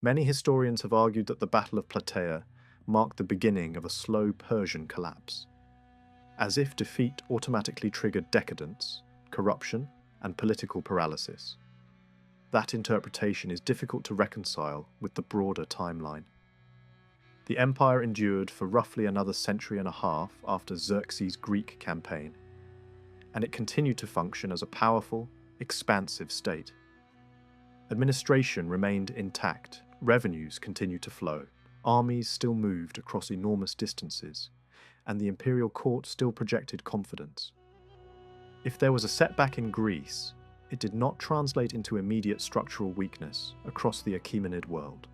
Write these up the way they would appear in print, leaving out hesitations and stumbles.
Many historians have argued that the Battle of Plataea marked the beginning of a slow Persian collapse, as if defeat automatically triggered decadence, corruption, and political paralysis. That interpretation is difficult to reconcile with the broader timeline. The empire endured for roughly another century and a half after Xerxes' Greek campaign, and it continued to function as a powerful, expansive state. Administration remained intact, revenues continued to flow, armies still moved across enormous distances, and the imperial court still projected confidence. If there was a setback in Greece, it did not translate into immediate structural weakness across the Achaemenid world.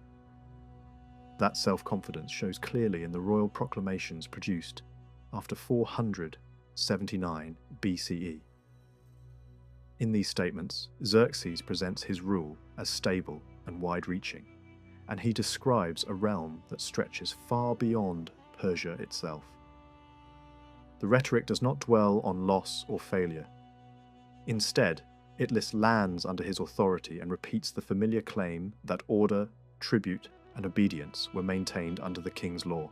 That self-confidence shows clearly in the royal proclamations produced after 479 BCE. In these statements, Xerxes presents his rule as stable and wide-reaching, and he describes a realm that stretches far beyond Persia itself. The rhetoric does not dwell on loss or failure. Instead, it lists lands under his authority and repeats the familiar claim that order, tribute, and obedience were maintained under the king's law.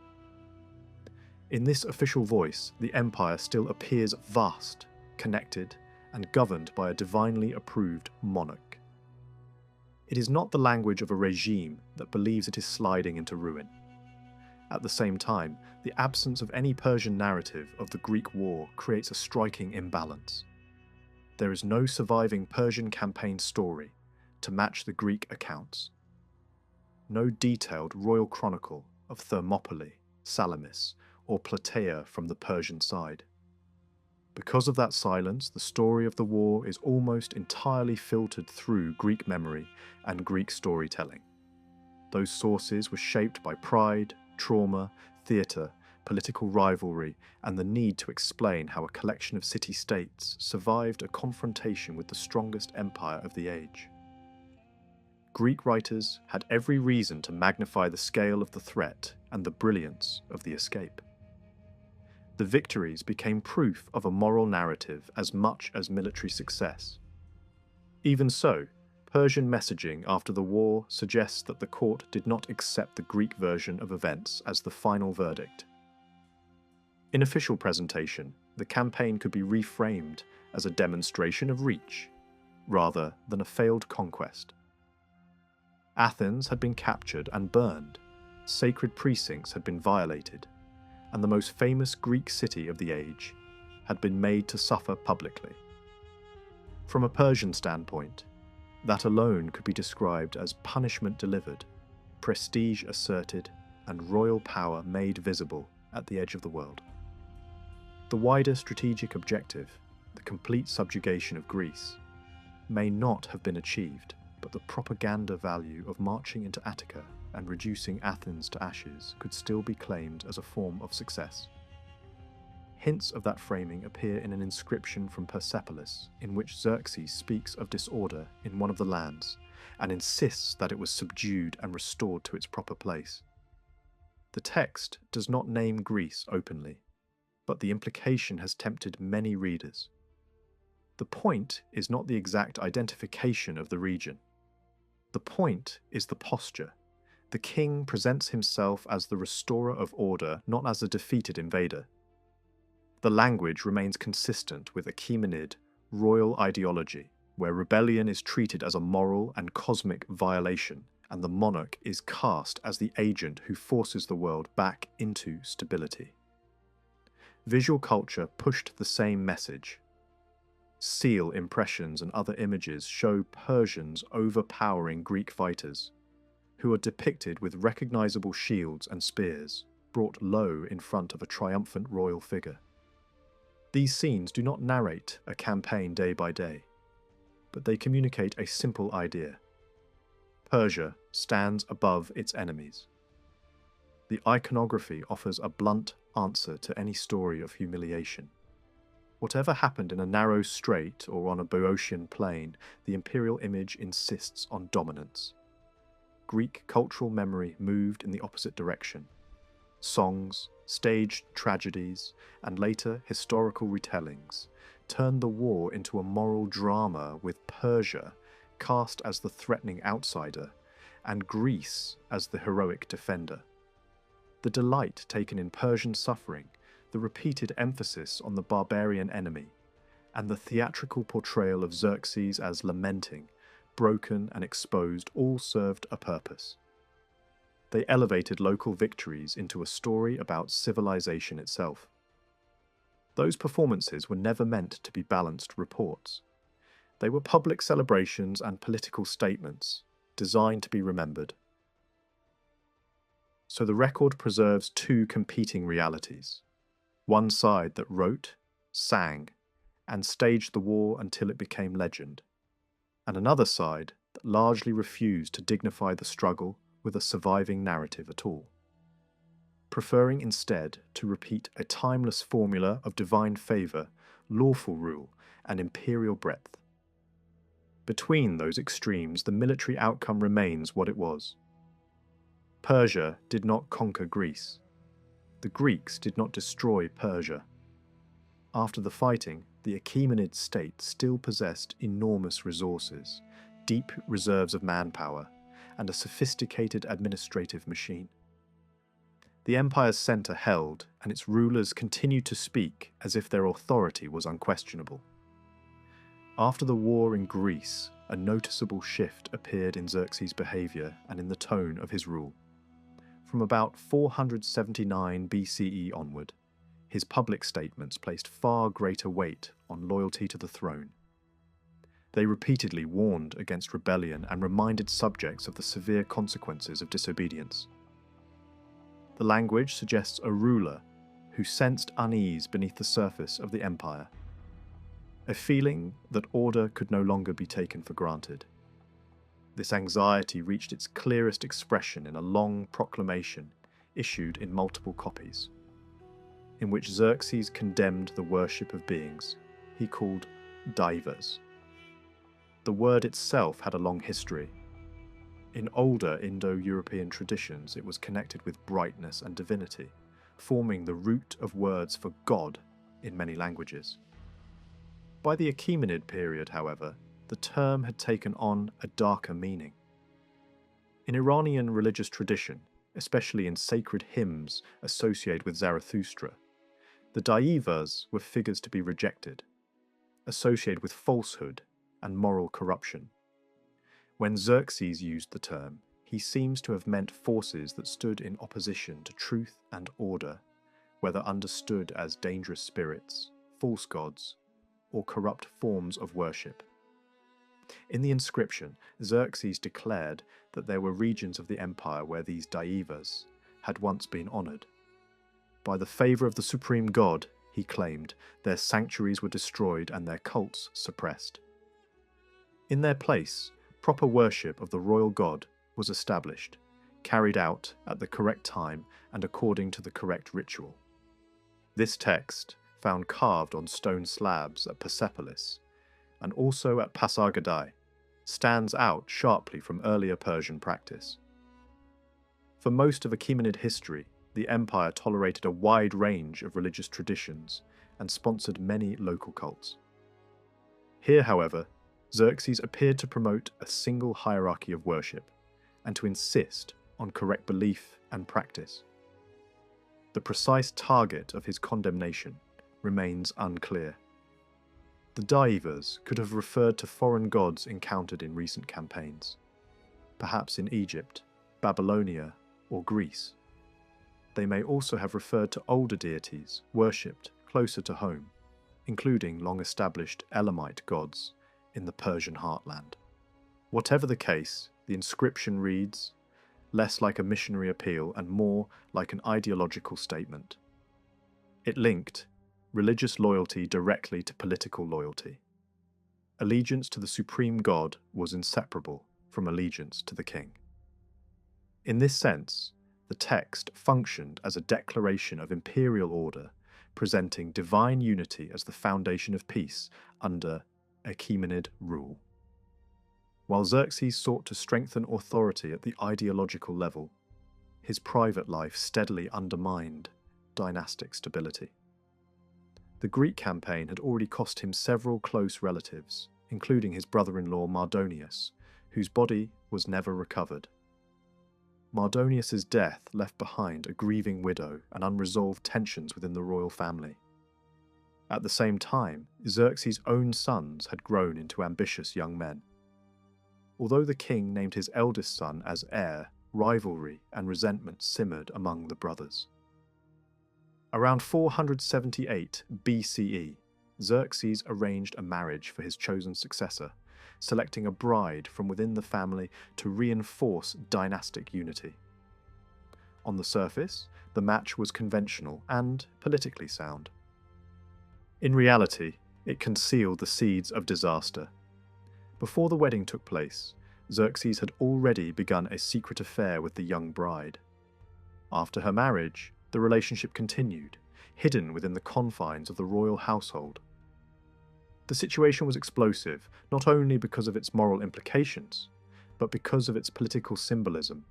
In this official voice, the empire still appears vast, connected, and governed by a divinely approved monarch. It is not the language of a regime that believes it is sliding into ruin. At the same time, the absence of any Persian narrative of the Greek war creates a striking imbalance. There is no surviving Persian campaign story to match the Greek accounts. No detailed royal chronicle of Thermopylae, Salamis, or Plataea from the Persian side. Because of that silence, the story of the war is almost entirely filtered through Greek memory and Greek storytelling. Those sources were shaped by pride, trauma, theatre, political rivalry, and the need to explain how a collection of city-states survived a confrontation with the strongest empire of the age. Greek writers had every reason to magnify the scale of the threat and the brilliance of the escape. The victories became proof of a moral narrative as much as military success. Even so, Persian messaging after the war suggests that the court did not accept the Greek version of events as the final verdict. In official presentation, the campaign could be reframed as a demonstration of reach, rather than a failed conquest. Athens had been captured and burned, sacred precincts had been violated, and the most famous Greek city of the age had been made to suffer publicly. From a Persian standpoint, that alone could be described as punishment delivered, prestige asserted, and royal power made visible at the edge of the world. The wider strategic objective, the complete subjugation of Greece, may not have been achieved, but the propaganda value of marching into Attica and reducing Athens to ashes could still be claimed as a form of success. Hints of that framing appear in an inscription from Persepolis in which Xerxes speaks of disorder in one of the lands and insists that it was subdued and restored to its proper place. The text does not name Greece openly, but the implication has tempted many readers. The point is not the exact identification of the region. The point is the posture. The king presents himself as the restorer of order, not as a defeated invader. The language remains consistent with Achaemenid royal ideology, where rebellion is treated as a moral and cosmic violation, and the monarch is cast as the agent who forces the world back into stability. Visual culture pushed the same message. Seal impressions and other images show Persians overpowering Greek fighters, who are depicted with recognizable shields and spears, brought low in front of a triumphant royal figure. These scenes do not narrate a campaign day by day, but they communicate a simple idea. Persia stands above its enemies. The iconography offers a blunt answer to any story of humiliation. Whatever happened in a narrow strait or on a Boeotian plain, the imperial image insists on dominance. Greek cultural memory moved in the opposite direction. Songs, staged tragedies, and later historical retellings turned the war into a moral drama with Persia cast as the threatening outsider and Greece as the heroic defender. The delight taken in Persian suffering, the repeated emphasis on the barbarian enemy, and the theatrical portrayal of Xerxes as lamenting, broken and exposed all served a purpose. They elevated local victories into a story about civilization itself. Those performances were never meant to be balanced reports. They were public celebrations and political statements, designed to be remembered. So the record preserves two competing realities. One side that wrote, sang, and staged the war until it became legend, and another side that largely refused to dignify the struggle with a surviving narrative at all, preferring instead to repeat a timeless formula of divine favour, lawful rule, and imperial breadth. Between those extremes, the military outcome remains what it was. Persia did not conquer Greece. The Greeks did not destroy Persia. After the fighting, the Achaemenid state still possessed enormous resources, deep reserves of manpower, and a sophisticated administrative machine. The empire's centre held, and its rulers continued to speak as if their authority was unquestionable. After the war in Greece, a noticeable shift appeared in Xerxes' behaviour and in the tone of his rule. From about 479 BCE onward, his public statements placed far greater weight on loyalty to the throne. They repeatedly warned against rebellion and reminded subjects of the severe consequences of disobedience. The language suggests a ruler who sensed unease beneath the surface of the empire, a feeling that order could no longer be taken for granted. This anxiety reached its clearest expression in a long proclamation issued in multiple copies, in which Xerxes condemned the worship of beings he called divas. The word itself had a long history. In older Indo-European traditions, it was connected with brightness and divinity, forming the root of words for God in many languages. By the Achaemenid period, however, the term had taken on a darker meaning. In Iranian religious tradition, especially in sacred hymns associated with Zarathustra, the daivas were figures to be rejected, associated with falsehood and moral corruption. When Xerxes used the term, he seems to have meant forces that stood in opposition to truth and order, whether understood as dangerous spirits, false gods, or corrupt forms of worship. In the inscription, Xerxes declared that there were regions of the empire where these daivas had once been honoured. By the favour of the supreme god, he claimed, their sanctuaries were destroyed and their cults suppressed. In their place, proper worship of the royal god was established, carried out at the correct time and according to the correct ritual. This text, found carved on stone slabs at Persepolis, and also at Pasargadae, stands out sharply from earlier Persian practice. For most of Achaemenid history, the empire tolerated a wide range of religious traditions and sponsored many local cults. Here, however, Xerxes appeared to promote a single hierarchy of worship and to insist on correct belief and practice. The precise target of his condemnation remains unclear. The daivas could have referred to foreign gods encountered in recent campaigns, perhaps in Egypt, Babylonia, or Greece. They may also have referred to older deities worshipped closer to home, including long-established Elamite gods in the Persian heartland. Whatever the case, the inscription reads, less like a missionary appeal and more like an ideological statement. It linked religious loyalty directly to political loyalty. Allegiance to the supreme god was inseparable from allegiance to the king. In this sense, the text functioned as a declaration of imperial order, presenting divine unity as the foundation of peace under Achaemenid rule. While Xerxes sought to strengthen authority at the ideological level, his private life steadily undermined dynastic stability. The Greek campaign had already cost him several close relatives, including his brother-in-law Mardonius, whose body was never recovered, Mardonius's death left behind a grieving widow and unresolved tensions within the royal family. At the same time, Xerxes' own sons had grown into ambitious young men. Although the king named his eldest son as heir, rivalry and resentment simmered among the brothers. Around 478 BCE, Xerxes arranged a marriage for his chosen successor, selecting a bride from within the family to reinforce dynastic unity. On the surface, the match was conventional and politically sound. In reality, it concealed the seeds of disaster. Before the wedding took place, Xerxes had already begun a secret affair with the young bride. After her marriage, the relationship continued, hidden within the confines of the royal household. The situation was explosive, not only because of its moral implications, but because of its political symbolism.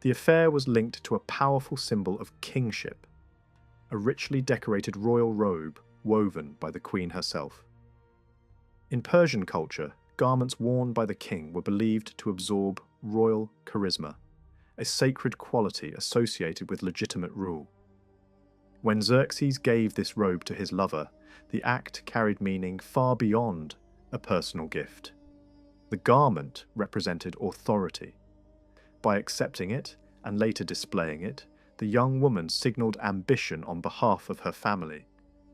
The affair was linked to a powerful symbol of kingship, a richly decorated royal robe woven by the queen herself. In Persian culture, garments worn by the king were believed to absorb royal charisma, a sacred quality associated with legitimate rule. When Xerxes gave this robe to his lover, the act carried meaning far beyond a personal gift. The garment represented authority. By accepting it and later displaying it, the young woman signalled ambition on behalf of her family,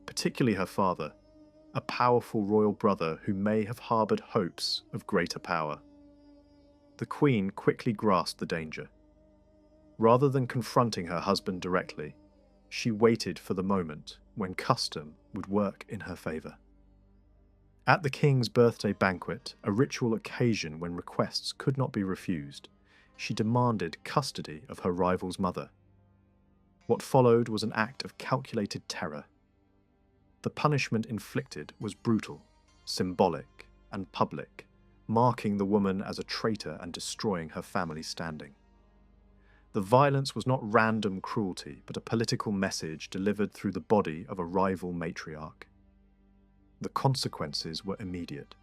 particularly her father, a powerful royal brother who may have harboured hopes of greater power. The queen quickly grasped the danger. Rather than confronting her husband directly, she waited for the moment when custom would work in her favour. At the king's birthday banquet, a ritual occasion when requests could not be refused, she demanded custody of her rival's mother. What followed was an act of calculated terror. The punishment inflicted was brutal, symbolic, and public, marking the woman as a traitor and destroying her family's standing. The violence was not random cruelty, but a political message delivered through the body of a rival matriarch. The consequences were immediate.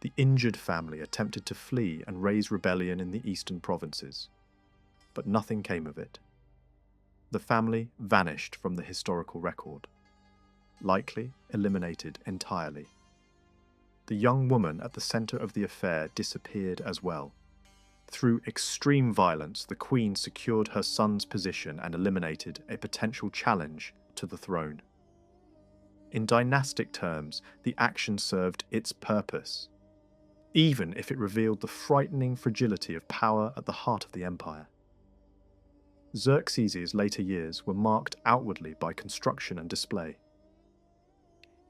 The injured family attempted to flee and raise rebellion in the eastern provinces, but nothing came of it. The family vanished from the historical record, likely eliminated entirely. The young woman at the centre of the affair disappeared as well. Through extreme violence, the queen secured her son's position and eliminated a potential challenge to the throne. In dynastic terms, the action served its purpose, even if it revealed the frightening fragility of power at the heart of the empire. Xerxes' later years were marked outwardly by construction and display.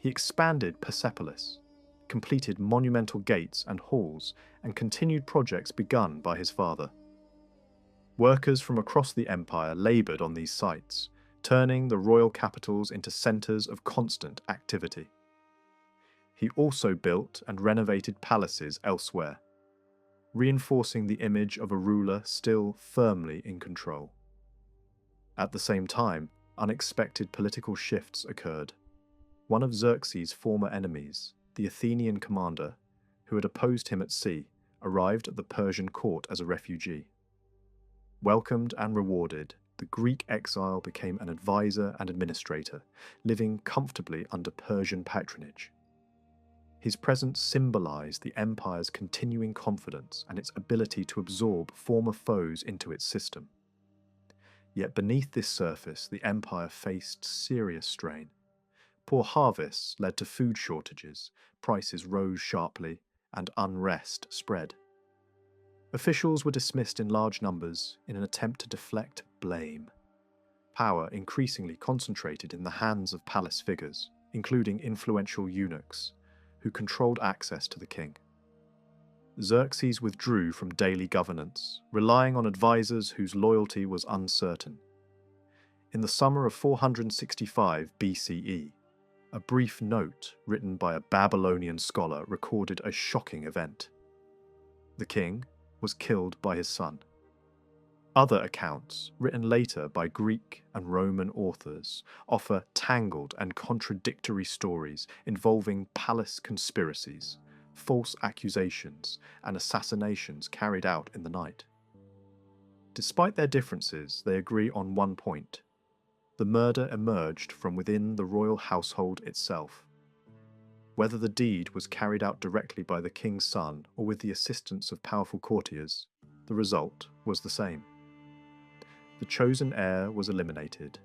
He expanded Persepolis, completed monumental gates and halls, and continued projects begun by his father. Workers from across the empire laboured on these sites, turning the royal capitals into centres of constant activity. He also built and renovated palaces elsewhere, reinforcing the image of a ruler still firmly in control. At the same time, unexpected political shifts occurred. One of Xerxes' former enemies, the Athenian commander, who had opposed him at sea, arrived at the Persian court as a refugee. Welcomed and rewarded, the Greek exile became an advisor and administrator, living comfortably under Persian patronage. His presence symbolized the empire's continuing confidence and its ability to absorb former foes into its system. Yet beneath this surface, the empire faced serious strain. Poor harvests led to food shortages, prices rose sharply, and unrest spread. Officials were dismissed in large numbers in an attempt to deflect blame. Power increasingly concentrated in the hands of palace figures, including influential eunuchs, who controlled access to the king. Xerxes withdrew from daily governance, relying on advisors whose loyalty was uncertain. In the summer of 465 BCE, a brief note written by a Babylonian scholar recorded a shocking event. The king was killed by his son. Other accounts, written later by Greek and Roman authors, offer tangled and contradictory stories involving palace conspiracies, false accusations, and assassinations carried out in the night. Despite their differences, they agree on one point. The murder emerged from within the royal household itself. Whether the deed was carried out directly by the king's son or with the assistance of powerful courtiers, the result was the same. The chosen heir was eliminated,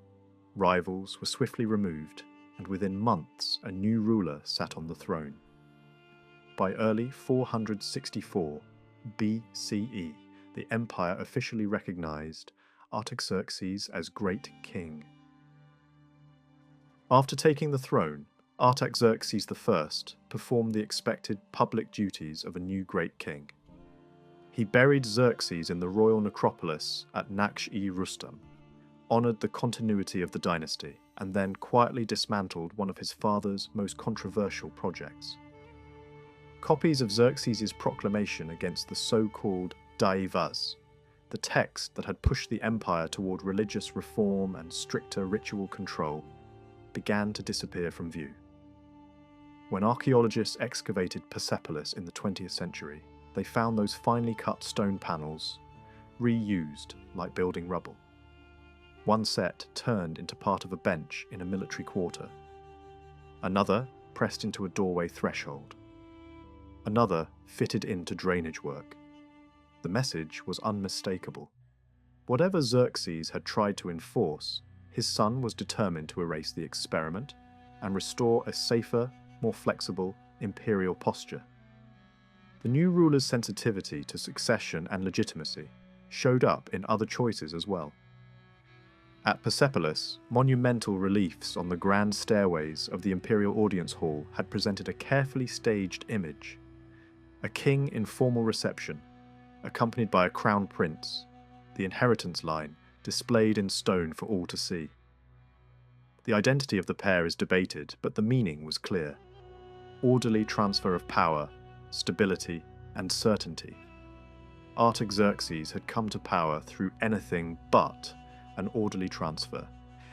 rivals were swiftly removed, and within months a new ruler sat on the throne. By early 464 BCE, the empire officially recognized Artaxerxes as great king. After taking the throne, Artaxerxes I performed the expected public duties of a new great king. He buried Xerxes in the royal necropolis at Naksh-e-Rustam, honoured the continuity of the dynasty, and then quietly dismantled one of his father's most controversial projects. Copies of Xerxes' proclamation against the so-called Daivas, the text that had pushed the empire toward religious reform and stricter ritual control, began to disappear from view. When archaeologists excavated Persepolis in the 20th century, they found those finely cut stone panels reused like building rubble. One set turned into part of a bench in a military quarter. Another pressed into a doorway threshold. Another fitted into drainage work. The message was unmistakable. Whatever Xerxes had tried to enforce, his son was determined to erase the experiment and restore a safer, more flexible imperial posture. The new ruler's sensitivity to succession and legitimacy showed up in other choices as well. At Persepolis, monumental reliefs on the grand stairways of the imperial audience hall had presented a carefully staged image. A king in formal reception, accompanied by a crown prince, the inheritance line displayed in stone for all to see. The identity of the pair is debated, but the meaning was clear. Orderly transfer of power, stability, and certainty. Artaxerxes had come to power through anything but an orderly transfer,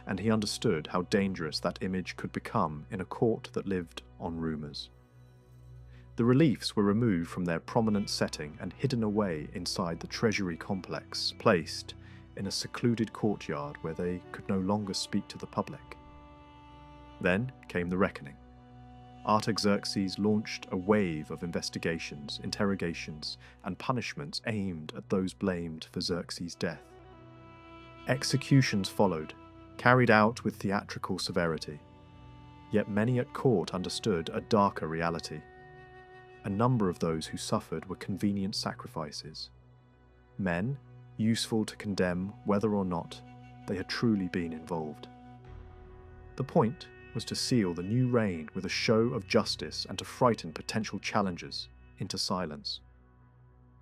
and he understood how dangerous that image could become in a court that lived on rumours. The reliefs were removed from their prominent setting and hidden away inside the treasury complex, placed in a secluded courtyard where they could no longer speak to the public. Then came the reckoning. Artaxerxes launched a wave of investigations, interrogations, and punishments aimed at those blamed for Xerxes' death. Executions followed, carried out with theatrical severity. Yet many at court understood a darker reality. A number of those who suffered were convenient sacrifices. Men, useful to condemn whether or not they had truly been involved. The point was to seal the new reign with a show of justice and to frighten potential challengers into silence.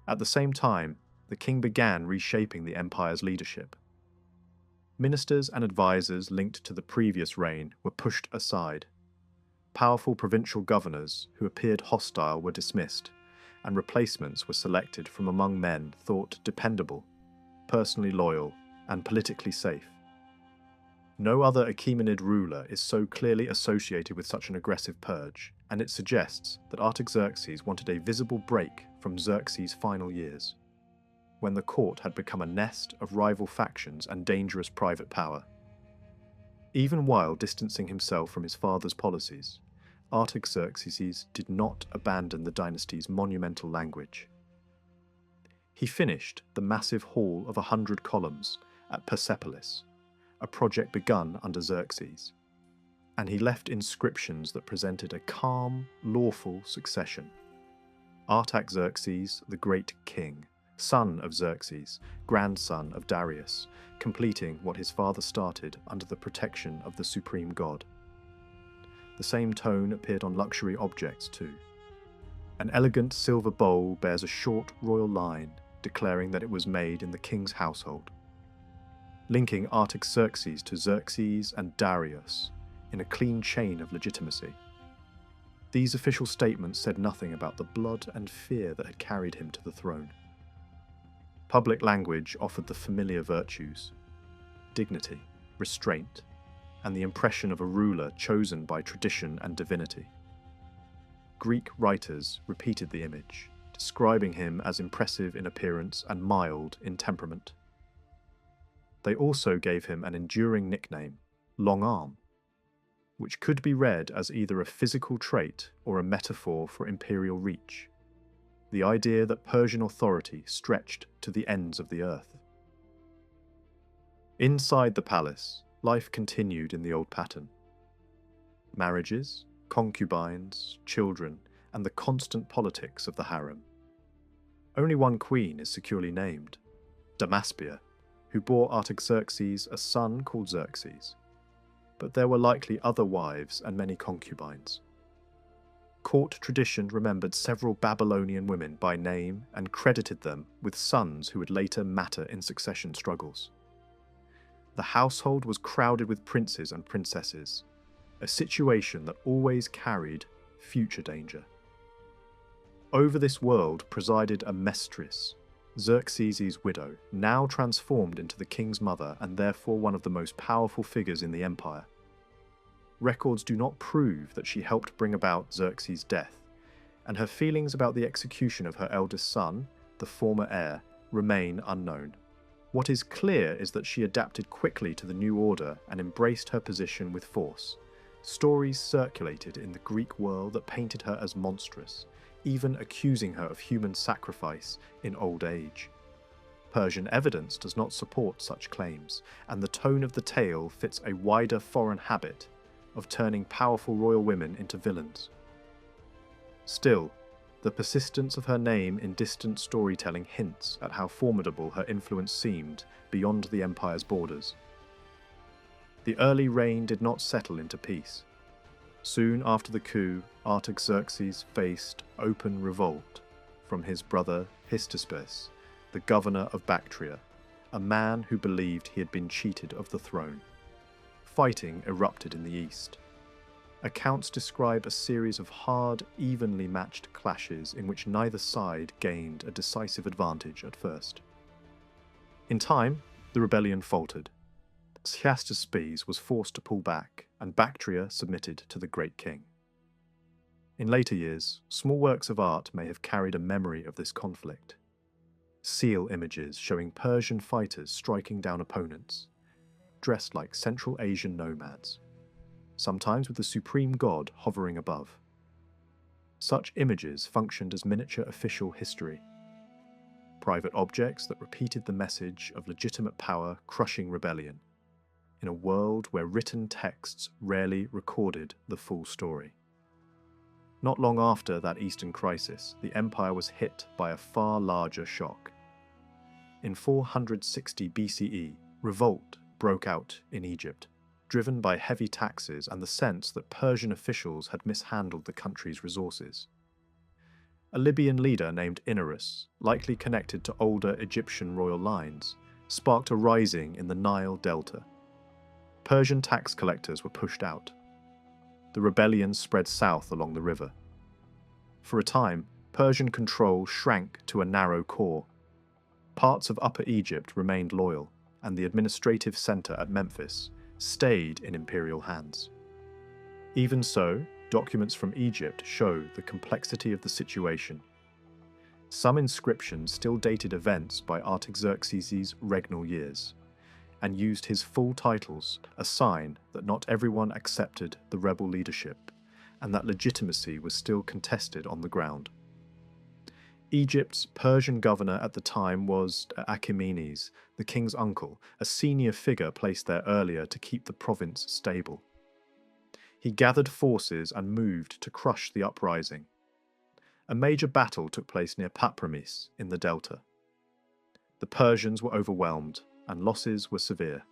At the same time, the king began reshaping the empire's leadership. Ministers and advisors linked to the previous reign were pushed aside. Powerful provincial governors who appeared hostile were dismissed, and replacements were selected from among men thought dependable, personally loyal, and politically safe. No other Achaemenid ruler is so clearly associated with such an aggressive purge, and it suggests that Artaxerxes wanted a visible break from Xerxes' final years, when the court had become a nest of rival factions and dangerous private power. Even while distancing himself from his father's policies, Artaxerxes did not abandon the dynasty's monumental language. He finished the massive hall of 100 columns at Persepolis, a project begun under Xerxes, and he left inscriptions that presented a calm, lawful succession. Artaxerxes, the great king, son of Xerxes, grandson of Darius, completing what his father started under the protection of the supreme god. The same tone appeared on luxury objects too. An elegant silver bowl bears a short royal line declaring that it was made in the king's household, linking Artaxerxes to Xerxes and Darius in a clean chain of legitimacy. These official statements said nothing about the blood and fear that had carried him to the throne. Public language offered the familiar virtues: dignity, restraint, and the impression of a ruler chosen by tradition and divinity. Greek writers repeated the image, describing him as impressive in appearance and mild in temperament. They also gave him an enduring nickname, Long Arm, which could be read as either a physical trait or a metaphor for imperial reach, the idea that Persian authority stretched to the ends of the earth. Inside the palace, life continued in the old pattern. Marriages, concubines, children, and the constant politics of the harem. Only one queen is securely named, Damaspia, who bore Artaxerxes a son called Xerxes, but there were likely other wives and many concubines. Court tradition remembered several Babylonian women by name and credited them with sons who would later matter in succession struggles. The household was crowded with princes and princesses, a situation that always carried future danger. Over this world presided a mestress, Xerxes' widow, now transformed into the king's mother and therefore one of the most powerful figures in the empire. Records do not prove that she helped bring about Xerxes' death, and her feelings about the execution of her eldest son, the former heir, remain unknown. What is clear is that she adapted quickly to the new order and embraced her position with force. Stories circulated in the Greek world that painted her as monstrous, even accusing her of human sacrifice in old age. Persian evidence does not support such claims, and the tone of the tale fits a wider foreign habit of turning powerful royal women into villains. Still, the persistence of her name in distant storytelling hints at how formidable her influence seemed beyond the empire's borders. The early reign did not settle into peace. Soon after the coup, Artaxerxes faced open revolt from his brother Histispes, the governor of Bactria, a man who believed he had been cheated of the throne. Fighting erupted in the east. Accounts describe a series of hard, evenly matched clashes in which neither side gained a decisive advantage at first. In time, the rebellion faltered. Histispes was forced to pull back, and Bactria submitted to the great king. In later years, small works of art may have carried a memory of this conflict. Seal images showing Persian fighters striking down opponents, dressed like Central Asian nomads, sometimes with the supreme god hovering above. Such images functioned as miniature official history, private objects that repeated the message of legitimate power crushing rebellion, in a world where written texts rarely recorded the full story. Not long after that Eastern crisis, the empire was hit by a far larger shock. In 460 BCE, revolt broke out in Egypt, driven by heavy taxes and the sense that Persian officials had mishandled the country's resources. A Libyan leader named Inarus, likely connected to older Egyptian royal lines, sparked a rising in the Nile Delta. Persian tax collectors were pushed out. The rebellion spread south along the river. For a time, Persian control shrank to a narrow core. Parts of Upper Egypt remained loyal, and the administrative center at Memphis stayed in imperial hands. Even so, documents from Egypt show the complexity of the situation. Some inscriptions still dated events by Artaxerxes' regnal years, and used his full titles, a sign that not everyone accepted the rebel leadership, and that legitimacy was still contested on the ground. Egypt's Persian governor at the time was Achaemenes, the king's uncle, a senior figure placed there earlier to keep the province stable. He gathered forces and moved to crush the uprising. A major battle took place near Papramis in the delta. The Persians were overwhelmed, and losses were severe.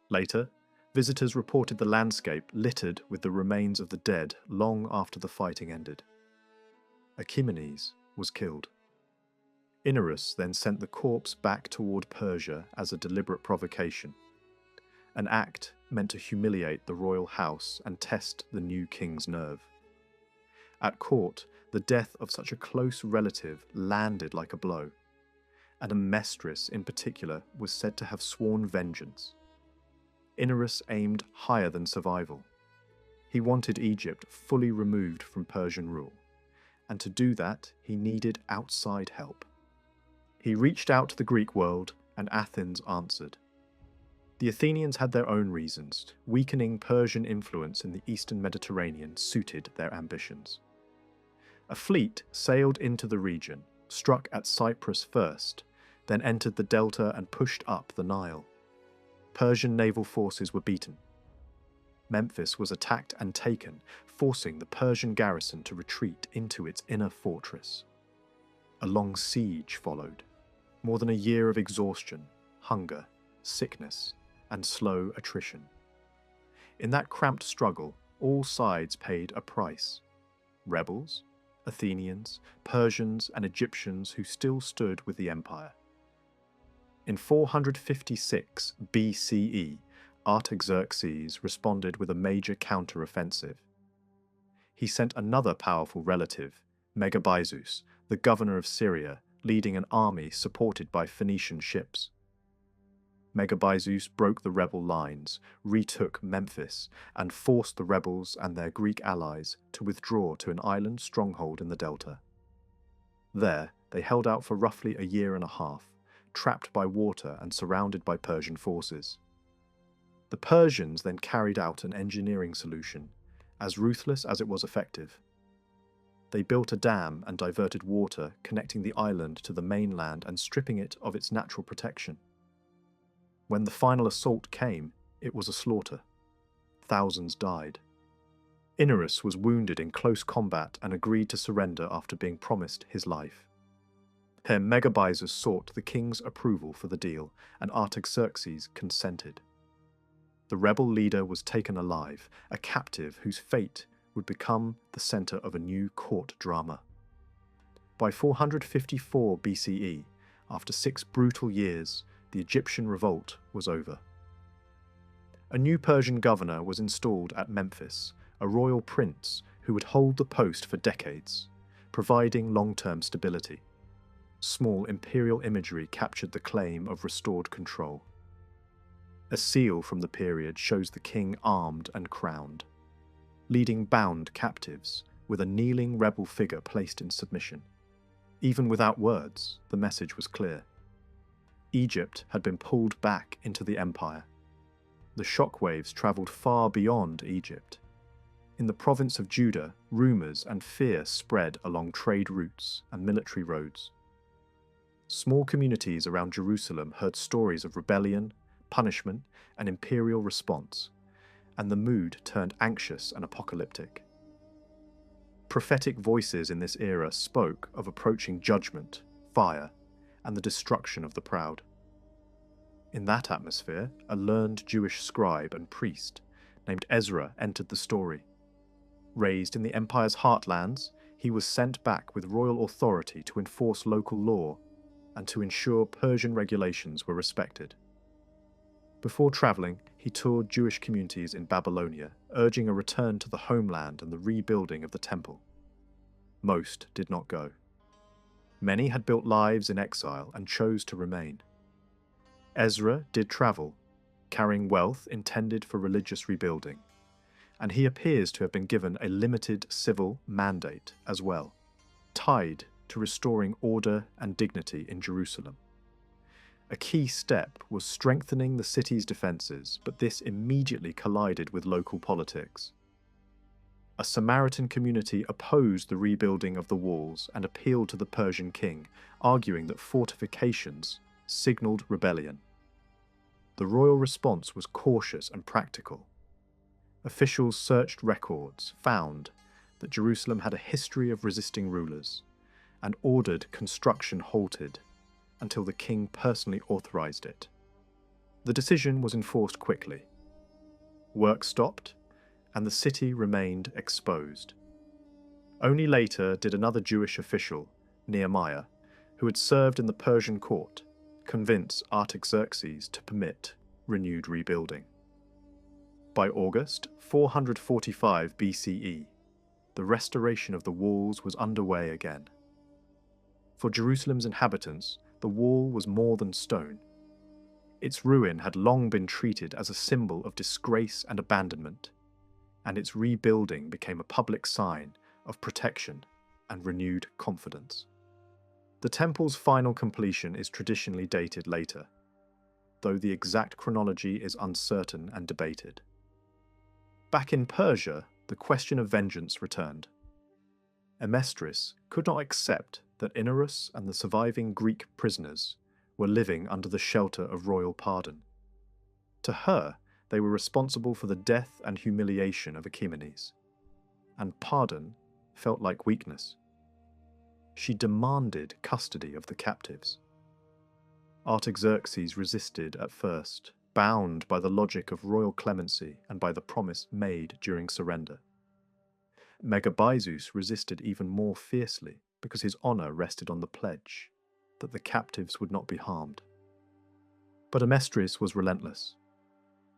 Later, visitors reported the landscape littered with the remains of the dead long after the fighting ended. Achaemenes was killed. Inarus then sent the corpse back toward Persia as a deliberate provocation, an act meant to humiliate the royal house and test the new king's nerve. At court, the death of such a close relative landed like a blow, and a mestress in particular was said to have sworn vengeance. Inarus aimed higher than survival. He wanted Egypt fully removed from Persian rule, and to do that, he needed outside help. He reached out to the Greek world, and Athens answered. The Athenians had their own reasons. Weakening Persian influence in the eastern Mediterranean suited their ambitions. A fleet sailed into the region, struck at Cyprus first, then entered the delta and pushed up the Nile. Persian naval forces were beaten. Memphis was attacked and taken, forcing the Persian garrison to retreat into its inner fortress. A long siege followed. More than a year of exhaustion, hunger, sickness, and slow attrition. In that cramped struggle, all sides paid a price. Rebels, Athenians, Persians, and Egyptians who still stood with the empire. In 456 BCE, Artaxerxes responded with a major counter-offensive. He sent another powerful relative, Megabyzus, the governor of Syria, leading an army supported by Phoenician ships. Megabyzus broke the rebel lines, retook Memphis, and forced the rebels and their Greek allies to withdraw to an island stronghold in the delta. There, they held out for roughly a year and a half, trapped by water and surrounded by Persian forces. The Persians then carried out an engineering solution, as ruthless as it was effective. They built a dam and diverted water, connecting the island to the mainland and stripping it of its natural protection. When the final assault came, it was a slaughter. Thousands died. Inarus was wounded in close combat and agreed to surrender after being promised his life. Here Megabyzus sought the king's approval for the deal, and Artaxerxes consented. The rebel leader was taken alive, a captive whose fate would become the center of a new court drama. By 454 BCE, after 6 brutal years, the Egyptian revolt was over. A new Persian governor was installed at Memphis, a royal prince who would hold the post for decades, providing long-term stability. Small imperial imagery captured the claim of restored control. A seal from the period shows the king armed and crowned, leading bound captives, with a kneeling rebel figure placed in submission. Even without words, the message was clear. Egypt had been pulled back into the empire. The shockwaves travelled far beyond Egypt. In the province of Judah, rumours and fear spread along trade routes and military roads. Small communities around Jerusalem heard stories of rebellion, punishment, and imperial response, and the mood turned anxious and apocalyptic. Prophetic voices in this era spoke of approaching judgment, fire, and the destruction of the proud. In that atmosphere, a learned Jewish scribe and priest named Ezra entered the story. Raised in the empire's heartlands, he was sent back with royal authority to enforce local law and to ensure Persian regulations were respected. Before travelling, he toured Jewish communities in Babylonia, urging a return to the homeland and the rebuilding of the temple. Most did not go. Many had built lives in exile and chose to remain. Ezra did travel, carrying wealth intended for religious rebuilding, and he appears to have been given a limited civil mandate as well, tied to restoring order and dignity in Jerusalem. A key step was strengthening the city's defences, but this immediately collided with local politics. A Samaritan community opposed the rebuilding of the walls and appealed to the Persian king, arguing that fortifications signalled rebellion. The royal response was cautious and practical. Officials searched records, found that Jerusalem had a history of resisting rulers, and ordered construction halted until the king personally authorized it. The decision was enforced quickly. Work stopped, and the city remained exposed. Only later did another Jewish official, Nehemiah, who had served in the Persian court, convince Artaxerxes to permit renewed rebuilding. By August 445 BCE, the restoration of the walls was underway again. For Jerusalem's inhabitants, the wall was more than stone. Its ruin had long been treated as a symbol of disgrace and abandonment. and its rebuilding became a public sign of protection and renewed confidence. The temple's final completion is traditionally dated later, though the exact chronology is uncertain and debated. Back in Persia, the question of vengeance returned. Amestris could not accept that Inarus and the surviving Greek prisoners were living under the shelter of royal pardon. To her, they were responsible for the death and humiliation of Achaemenes, and pardon felt like weakness. She demanded custody of the captives. Artaxerxes resisted at first, bound by the logic of royal clemency and by the promise made during surrender. Megabyzus resisted even more fiercely because his honor rested on the pledge that the captives would not be harmed. But Amestris was relentless.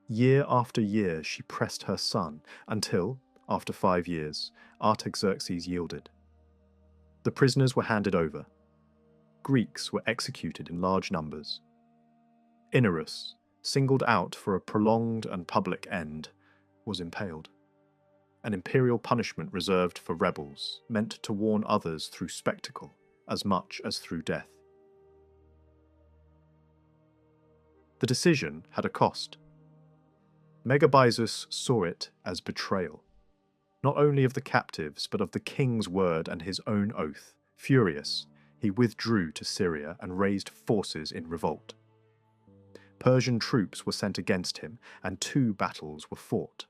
Year after year she pressed her son until, after 5 years, Artaxerxes yielded. The prisoners were handed over. Greeks were executed in large numbers. Inarus, singled out for a prolonged and public end, was impaled. An imperial punishment reserved for rebels, meant to warn others through spectacle as much as through death. The decision had a cost. Megabyzus saw it as betrayal, not only of the captives but of the king's word and his own oath. Furious, he withdrew to Syria and raised forces in revolt. Persian troops were sent against him, and 2 battles were fought.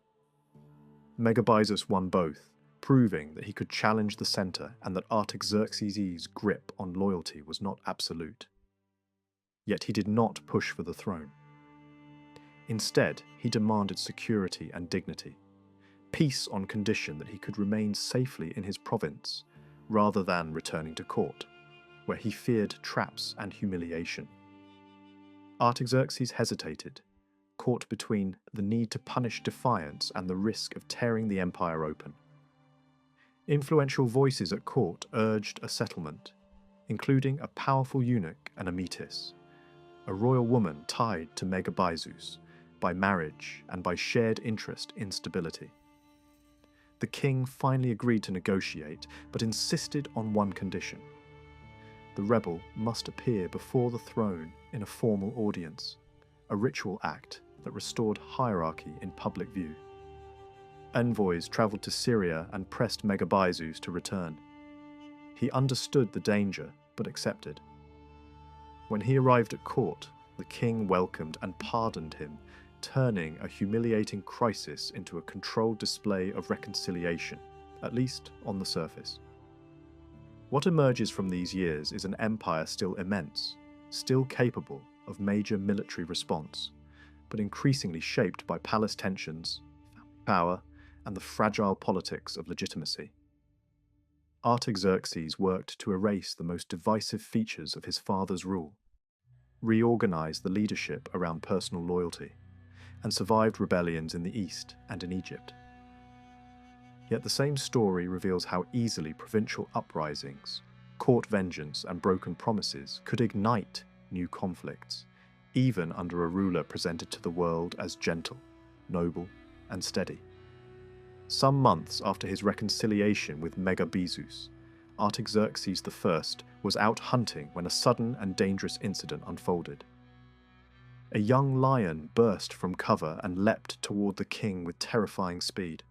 Megabyzus won both, proving that he could challenge the center and that Artaxerxes' grip on loyalty was not absolute. Yet he did not push for the throne. Instead, he demanded security and dignity, peace on condition that he could remain safely in his province, rather than returning to court, where he feared traps and humiliation. Artaxerxes hesitated, caught between the need to punish defiance and the risk of tearing the empire open. Influential voices at court urged a settlement, including a powerful eunuch and Ametis, a royal woman tied to Megabyzus by marriage and by shared interest in stability. The king finally agreed to negotiate, but insisted on one condition. The rebel must appear before the throne in a formal audience, a ritual act that restored hierarchy in public view. Envoys travelled to Syria and pressed Megabyzus to return. He understood the danger, but accepted. When he arrived at court, the king welcomed and pardoned him, turning a humiliating crisis into a controlled display of reconciliation, at least on the surface. What emerges from these years is an empire still immense, still capable of major military response, but increasingly shaped by palace tensions, power, and the fragile politics of legitimacy. Artaxerxes worked to erase the most divisive features of his father's rule, reorganize the leadership around personal loyalty, and survived rebellions in the east and in Egypt. Yet the same story reveals how easily provincial uprisings, court vengeance, and broken promises could ignite new conflicts, even under a ruler presented to the world as gentle, noble, and steady. Some months after his reconciliation with Megabyzus, Artaxerxes I was out hunting when a sudden and dangerous incident unfolded. A young lion burst from cover and leapt toward the king with terrifying speed.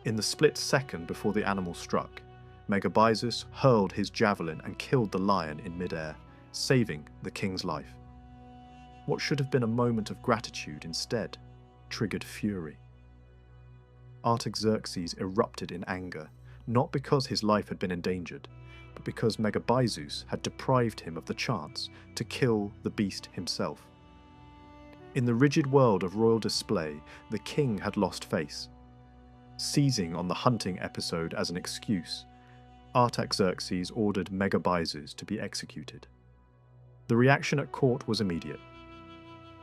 In the split second before the animal struck, Megabyzus hurled his javelin and killed the lion in midair, saving the king's life. What should have been a moment of gratitude instead triggered fury. Artaxerxes erupted in anger, not because his life had been endangered, but because Megabyzus had deprived him of the chance to kill the beast himself. In the rigid world of royal display, the king had lost face. Seizing on the hunting episode as an excuse, Artaxerxes ordered Megabyzus to be executed. The reaction at court was immediate.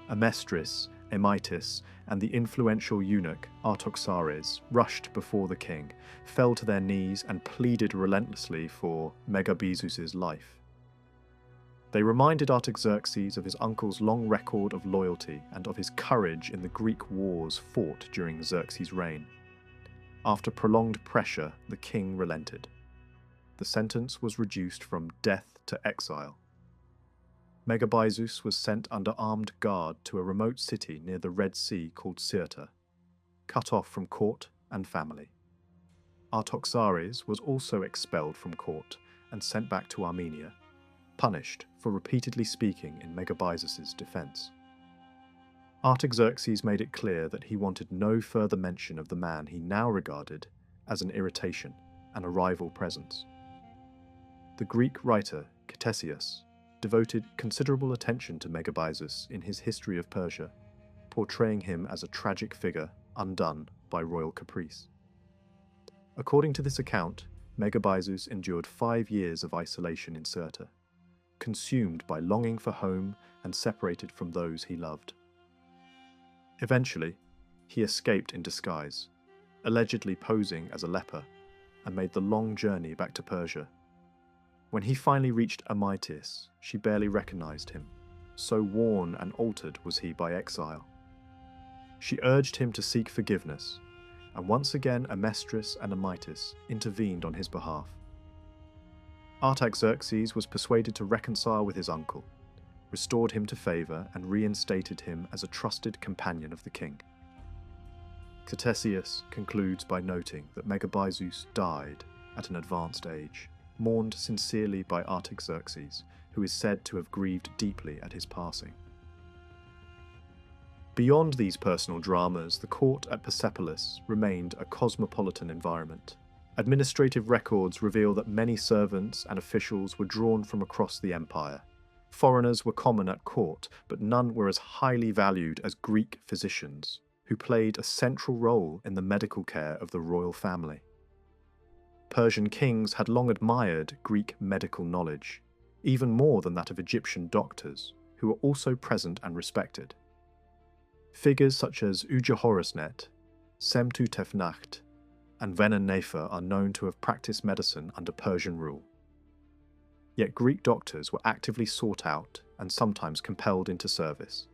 Amestris, Ametis, and the influential eunuch Artaxerxes rushed before the king, fell to their knees and pleaded relentlessly for Megabyzus' life. They reminded Artaxerxes of his uncle's long record of loyalty and of his courage in the Greek wars fought during Xerxes' reign. After prolonged pressure, the king relented. The sentence was reduced from death to exile. Megabyzus was sent under armed guard to a remote city near the Red Sea called Sirte, cut off from court and family. Artaxerxes was also expelled from court and sent back to Armenia, punished for repeatedly speaking in Megabyzus' defense. Artaxerxes made it clear that he wanted no further mention of the man he now regarded as an irritation and a rival presence. The Greek writer Ctesias devoted considerable attention to Megabyzus in his History of Persia, portraying him as a tragic figure undone by royal caprice. According to this account, Megabyzus endured 5 years of isolation in Sirte, consumed by longing for home and separated from those he loved. Eventually, he escaped in disguise, allegedly posing as a leper, and made the long journey back to Persia. When he finally reached Amytis, she barely recognized him, so worn and altered was he by exile. She urged him to seek forgiveness, and once again Amestris and Amytis intervened on his behalf. Artaxerxes was persuaded to reconcile with his uncle, restored him to favour, and reinstated him as a trusted companion of the king. Ctesias concludes by noting that Megabyzus died at an advanced age, mourned sincerely by Artaxerxes, who is said to have grieved deeply at his passing. Beyond these personal dramas, the court at Persepolis remained a cosmopolitan environment. Administrative records reveal that many servants and officials were drawn from across the empire. Foreigners were common at court, but none were as highly valued as Greek physicians, who played a central role in the medical care of the royal family. Persian kings had long admired Greek medical knowledge, even more than that of Egyptian doctors, who were also present and respected. Figures such as Ujahorisnet, Semtu-Tefnacht, and Venen-Nefer are known to have practiced medicine under Persian rule. Yet Greek doctors were actively sought out and sometimes compelled into service.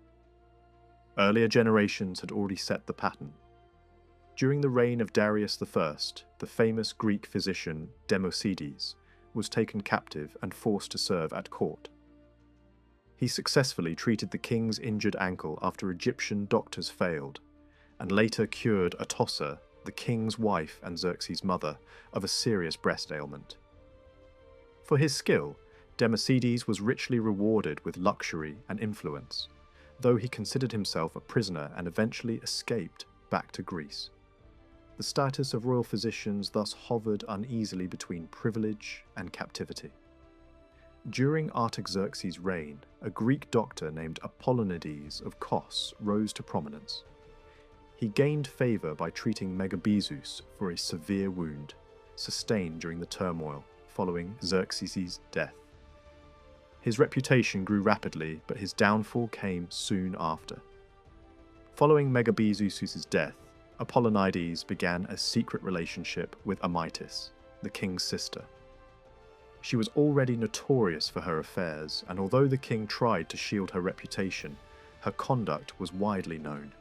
Earlier generations had already set the pattern. During the reign of Darius I, the famous Greek physician Democedes was taken captive and forced to serve at court. He successfully treated the king's injured ankle after Egyptian doctors failed, and later cured Atossa, the king's wife and Xerxes' mother, of a serious breast ailment. For his skill, Democedes was richly rewarded with luxury and influence, though he considered himself a prisoner and eventually escaped back to Greece. The status of royal physicians thus hovered uneasily between privilege and captivity. During Artaxerxes' reign, a Greek doctor named Apollonides of Kos rose to prominence. He gained favour by treating Megabyzus for a severe wound, sustained during the turmoil following Xerxes' death. His reputation grew rapidly, but his downfall came soon after. Following Megabyzus' death, Apollonides began a secret relationship with Amytis, the king's sister. She was already notorious for her affairs, and although the king tried to shield her reputation, her conduct was widely known.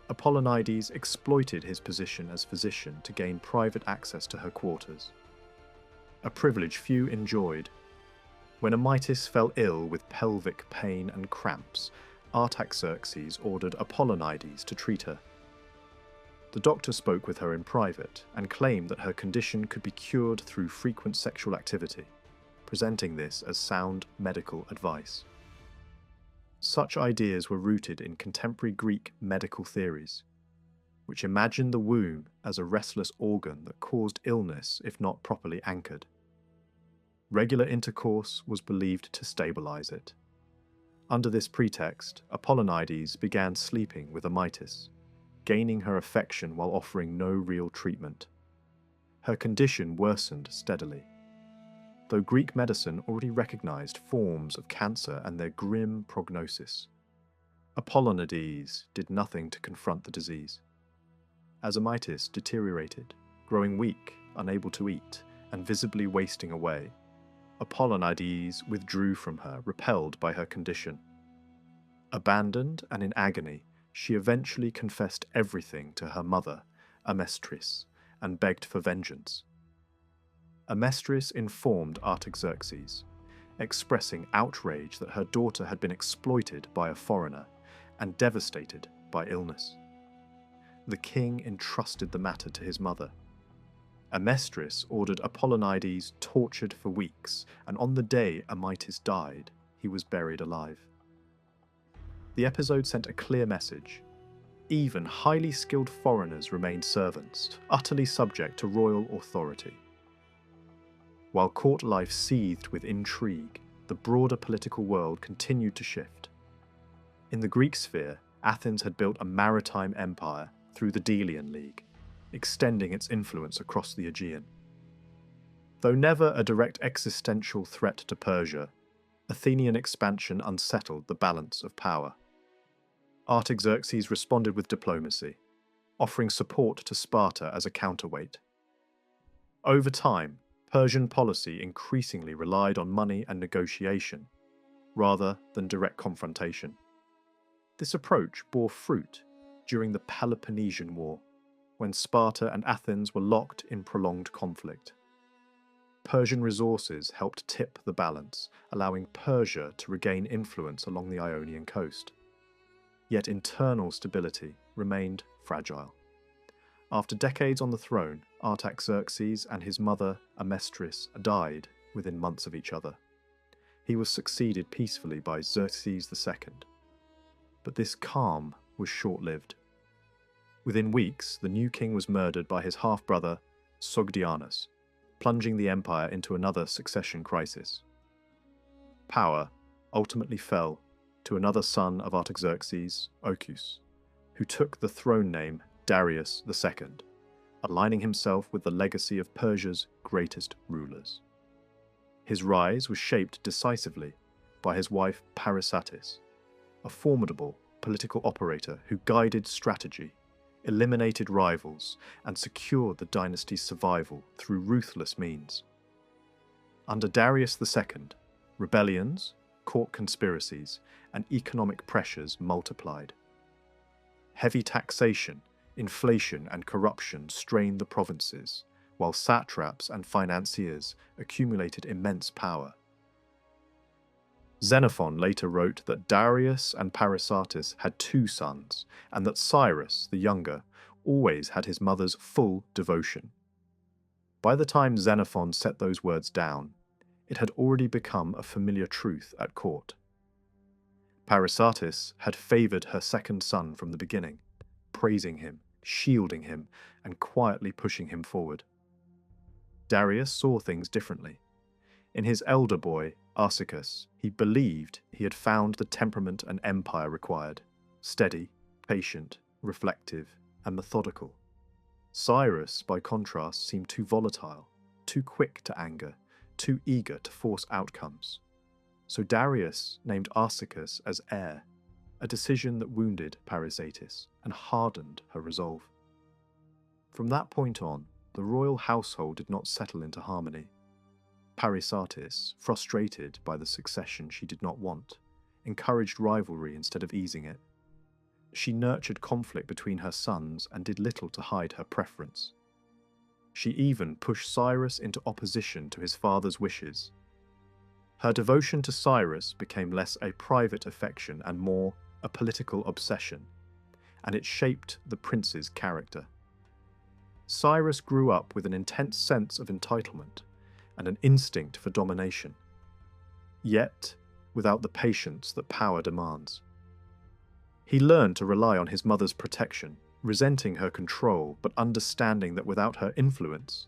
Apollonides exploited his position as physician to gain private access to her quarters, a privilege few enjoyed. When Amytis fell ill with pelvic pain and cramps, Artaxerxes ordered Apollonides to treat her. The doctor spoke with her in private and claimed that her condition could be cured through frequent sexual activity, presenting this as sound medical advice. Such ideas were rooted in contemporary Greek medical theories, which imagined the womb as a restless organ that caused illness if not properly anchored. Regular intercourse was believed to stabilize it. Under this pretext, Apollonides began sleeping with Amytis, gaining her affection while offering no real treatment. Her condition worsened steadily. Though Greek medicine already recognized forms of cancer and their grim prognosis, Apollonides did nothing to confront the disease. As Amytis deteriorated, growing weak, unable to eat, and visibly wasting away, Apollonides withdrew from her, repelled by her condition. Abandoned and in agony, she eventually confessed everything to her mother, Amestris, and begged for vengeance. Amestris informed Artaxerxes, expressing outrage that her daughter had been exploited by a foreigner and devastated by illness. The king entrusted the matter to his mother. Amestris ordered Apollonides tortured for weeks, and on the day Amytis died, he was buried alive. The episode sent a clear message. Even highly skilled foreigners remained servants, utterly subject to royal authority. While court life seethed with intrigue, the broader political world continued to shift. In the Greek sphere, Athens had built a maritime empire through the Delian League, extending its influence across the Aegean. Though never a direct existential threat to Persia, Athenian expansion unsettled the balance of power. Artaxerxes responded with diplomacy, offering support to Sparta as a counterweight. Over time, Persian policy increasingly relied on money and negotiation, rather than direct confrontation. This approach bore fruit during the Peloponnesian War, when Sparta and Athens were locked in prolonged conflict. Persian resources helped tip the balance, allowing Persia to regain influence along the Ionian coast. Yet internal stability remained fragile. After decades on the throne, Artaxerxes and his mother Amestris died within months of each other. He was succeeded peacefully by Xerxes II. But this calm was short-lived. Within weeks, the new king was murdered by his half-brother Sogdianus, plunging the empire into another succession crisis. Power ultimately fell to another son of Artaxerxes, Ochus, who took the throne name Darius II, aligning himself with the legacy of Persia's greatest rulers. His rise was shaped decisively by his wife Parysatis, a formidable political operator who guided strategy, eliminated rivals, and secured the dynasty's survival through ruthless means. Under Darius II, rebellions, court conspiracies, and economic pressures multiplied. Heavy taxation, inflation, and corruption strained the provinces, while satraps and financiers accumulated immense power. Xenophon later wrote that Darius and Parysatis had two sons, and that Cyrus, the younger, always had his mother's full devotion. By the time Xenophon set those words down, it had already become a familiar truth at court. Parysatis had favoured her second son from the beginning, praising him, shielding him, and quietly pushing him forward. Darius saw things differently. In his elder boy, Arsicus, he believed he had found the temperament an empire required: steady, patient, reflective, and methodical. Cyrus, by contrast, seemed too volatile, too quick to anger, too eager to force outcomes. So Darius named Arsicus as heir, a decision that wounded Parysatis and hardened her resolve. From that point on, the royal household did not settle into harmony. Parysatis, frustrated by the succession she did not want, encouraged rivalry instead of easing it. She nurtured conflict between her sons and did little to hide her preference. She even pushed Cyrus into opposition to his father's wishes. Her devotion to Cyrus became less a private affection and more a political obsession, and it shaped the prince's character. Cyrus grew up with an intense sense of entitlement and an instinct for domination, yet without the patience that power demands. He learned to rely on his mother's protection, resenting her control but understanding that without her influence,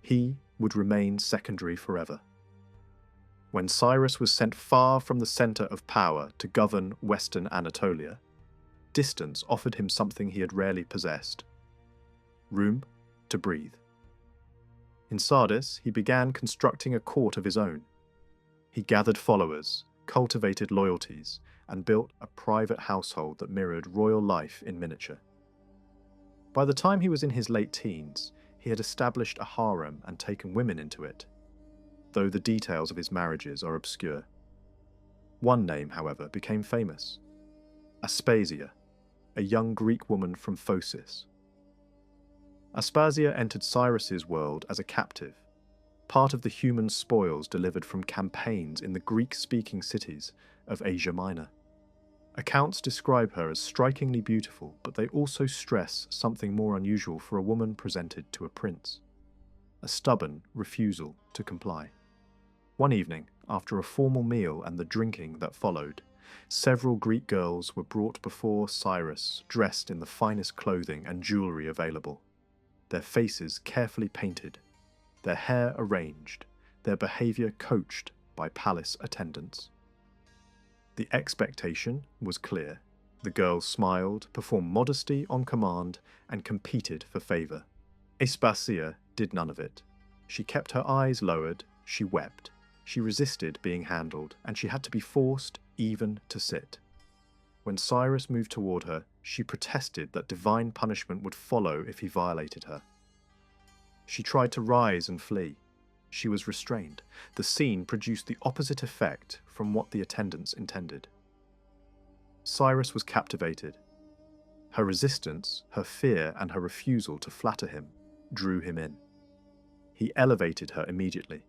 he would remain secondary forever. When Cyrus was sent far from the centre of power to govern western Anatolia, distance offered him something he had rarely possessed: room to breathe. In Sardis, he began constructing a court of his own. He gathered followers, cultivated loyalties, and built a private household that mirrored royal life in miniature. By the time he was in his late teens, he had established a harem and taken women into it. though the details of his marriages are obscure. One name, however, became famous: Aspasia, a young Greek woman from Phocis. Aspasia entered Cyrus's world as a captive, part of the human spoils delivered from campaigns in the Greek-speaking cities of Asia Minor. Accounts describe her as strikingly beautiful, but they also stress something more unusual for a woman presented to a prince: a stubborn refusal to comply. One evening, after a formal meal and the drinking that followed, several Greek girls were brought before Cyrus dressed in the finest clothing and jewelry available, their faces carefully painted, their hair arranged, their behavior coached by palace attendants. The expectation was clear. The girls smiled, performed modesty on command, and competed for favor. Aspasia did none of it. She kept her eyes lowered, she wept, she resisted being handled, and she had to be forced even to sit. When Cyrus moved toward her, she protested that divine punishment would follow if he violated her. She tried to rise and flee. She was restrained. The scene produced the opposite effect from what the attendants intended. Cyrus was captivated. Her resistance, her fear, and her refusal to flatter him drew him in. He elevated her immediately,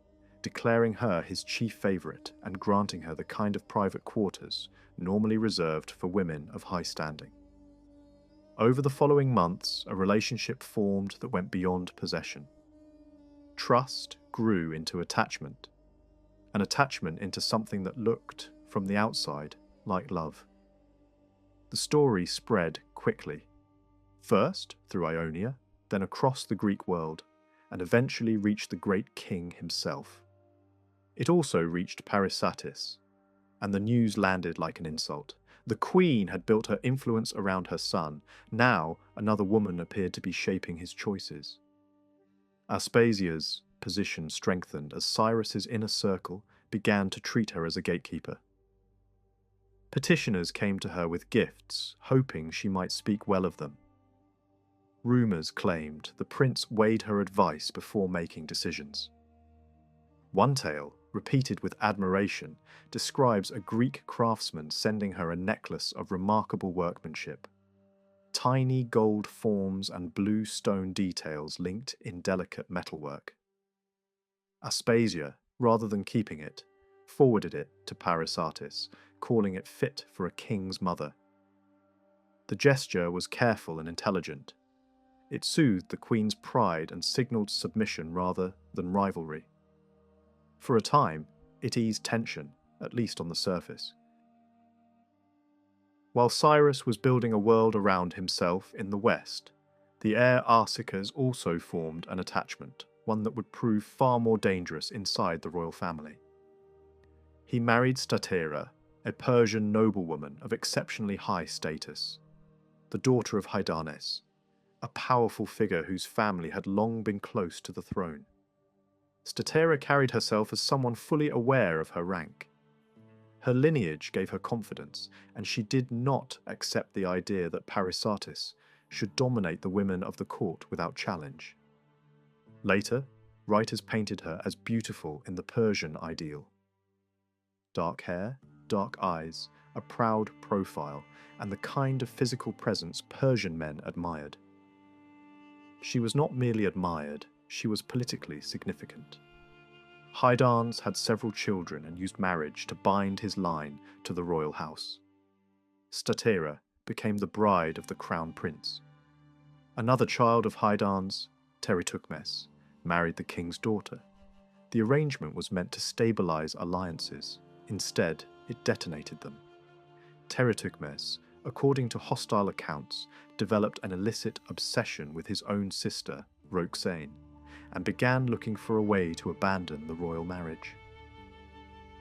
declaring her his chief favorite and granting her the kind of private quarters normally reserved for women of high standing. Over the following months, a relationship formed that went beyond possession. Trust grew into attachment, an attachment into something that looked, from the outside, like love. The story spread quickly, first through Ionia, then across the Greek world, and eventually reached the great king himself. It also reached Parysatis, and the news landed like an insult. The queen had built her influence around her son. Now another woman appeared to be shaping his choices. Aspasia's position strengthened as Cyrus's inner circle began to treat her as a gatekeeper. Petitioners came to her with gifts, hoping she might speak well of them. Rumours claimed the prince weighed her advice before making decisions. One tale, repeated with admiration, describes a Greek craftsman sending her a necklace of remarkable workmanship. Tiny gold forms and blue stone details linked in delicate metalwork. Aspasia, rather than keeping it, forwarded it to Parysatis, calling it fit for a king's mother. The gesture was careful and intelligent. It soothed the queen's pride and signalled submission rather than rivalry. For a time, it eased tension, at least on the surface. While Cyrus was building a world around himself in the west, the heir Arsaces also formed an attachment, one that would prove far more dangerous inside the royal family. He married Statera, a Persian noblewoman of exceptionally high status, the daughter of Hydarnes, a powerful figure whose family had long been close to the throne. Statera carried herself as someone fully aware of her rank. Her lineage gave her confidence, and she did not accept the idea that Parysatis should dominate the women of the court without challenge. Later, writers painted her as beautiful in the Persian ideal. Dark hair, dark eyes, a proud profile, and the kind of physical presence Persian men admired. She was not merely admired, she was politically significant. Hydarnes had several children and used marriage to bind his line to the royal house. Statera became the bride of the crown prince. Another child of Hydarnes, Teritukmes, married the king's daughter. The arrangement was meant to stabilize alliances. Instead, it detonated them. Teritukmes, according to hostile accounts, developed an illicit obsession with his own sister, Roxane, and began looking for a way to abandon the royal marriage.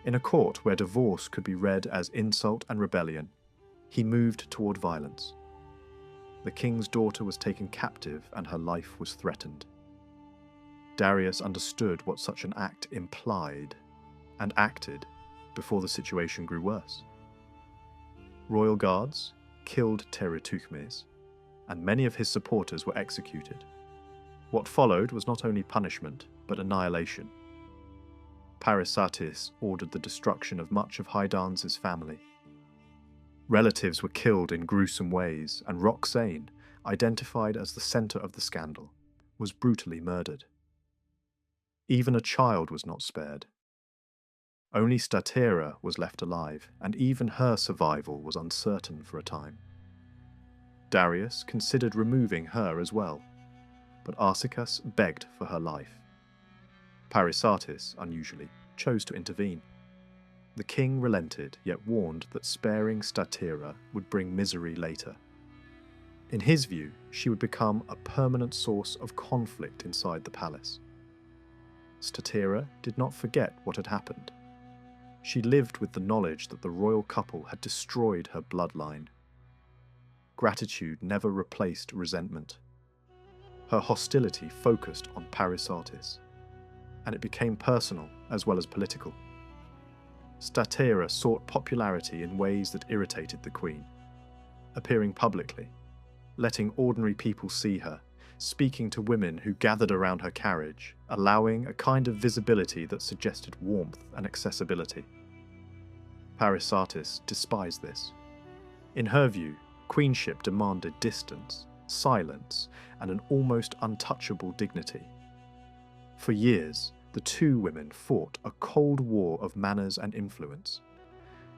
In a court where divorce could be read as insult and rebellion, he moved toward violence. The king's daughter was taken captive and her life was threatened. Darius understood what such an act implied and acted before the situation grew worse. Royal guards killed Teritukmes, and many of his supporters were executed. What followed was not only punishment, but annihilation. Parysatis ordered the destruction of much of Hydarne's family. Relatives were killed in gruesome ways, and Roxane, identified as the centre of the scandal, was brutally murdered. Even a child was not spared. Only Statera was left alive, and even her survival was uncertain for a time. Darius considered removing her as well, but Arsaces begged for her life. Parysatis, unusually, chose to intervene. The king relented, yet warned that sparing Statera would bring misery later. In his view, she would become a permanent source of conflict inside the palace. Statera did not forget what had happened. She lived with the knowledge that the royal couple had destroyed her bloodline. Gratitude never replaced resentment. Her hostility focused on Parysatis, and it became personal as well as political. Statera sought popularity in ways that irritated the queen, appearing publicly, letting ordinary people see her, speaking to women who gathered around her carriage, allowing a kind of visibility that suggested warmth and accessibility. Parysatis despised this. In her view, queenship demanded distance, silence, and an almost untouchable dignity. For years, the two women fought a cold war of manners and influence.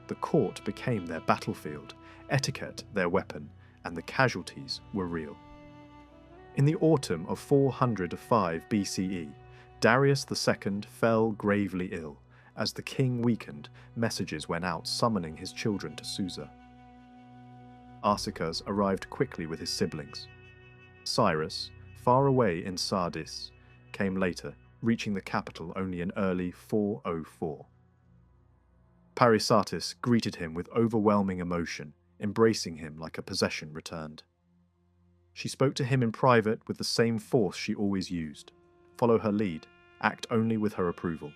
The court became their battlefield, etiquette their weapon, and the casualties were real. In the autumn of 405 BCE, Darius II fell gravely ill. As the king weakened, messages went out summoning his children to Susa. Arsaces arrived quickly with his siblings. Cyrus, far away in Sardis, came later, reaching the capital only in early 404. Parysatis greeted him with overwhelming emotion, embracing him like a possession returned. She spoke to him in private with the same force she always used: follow her lead, act only with her approval.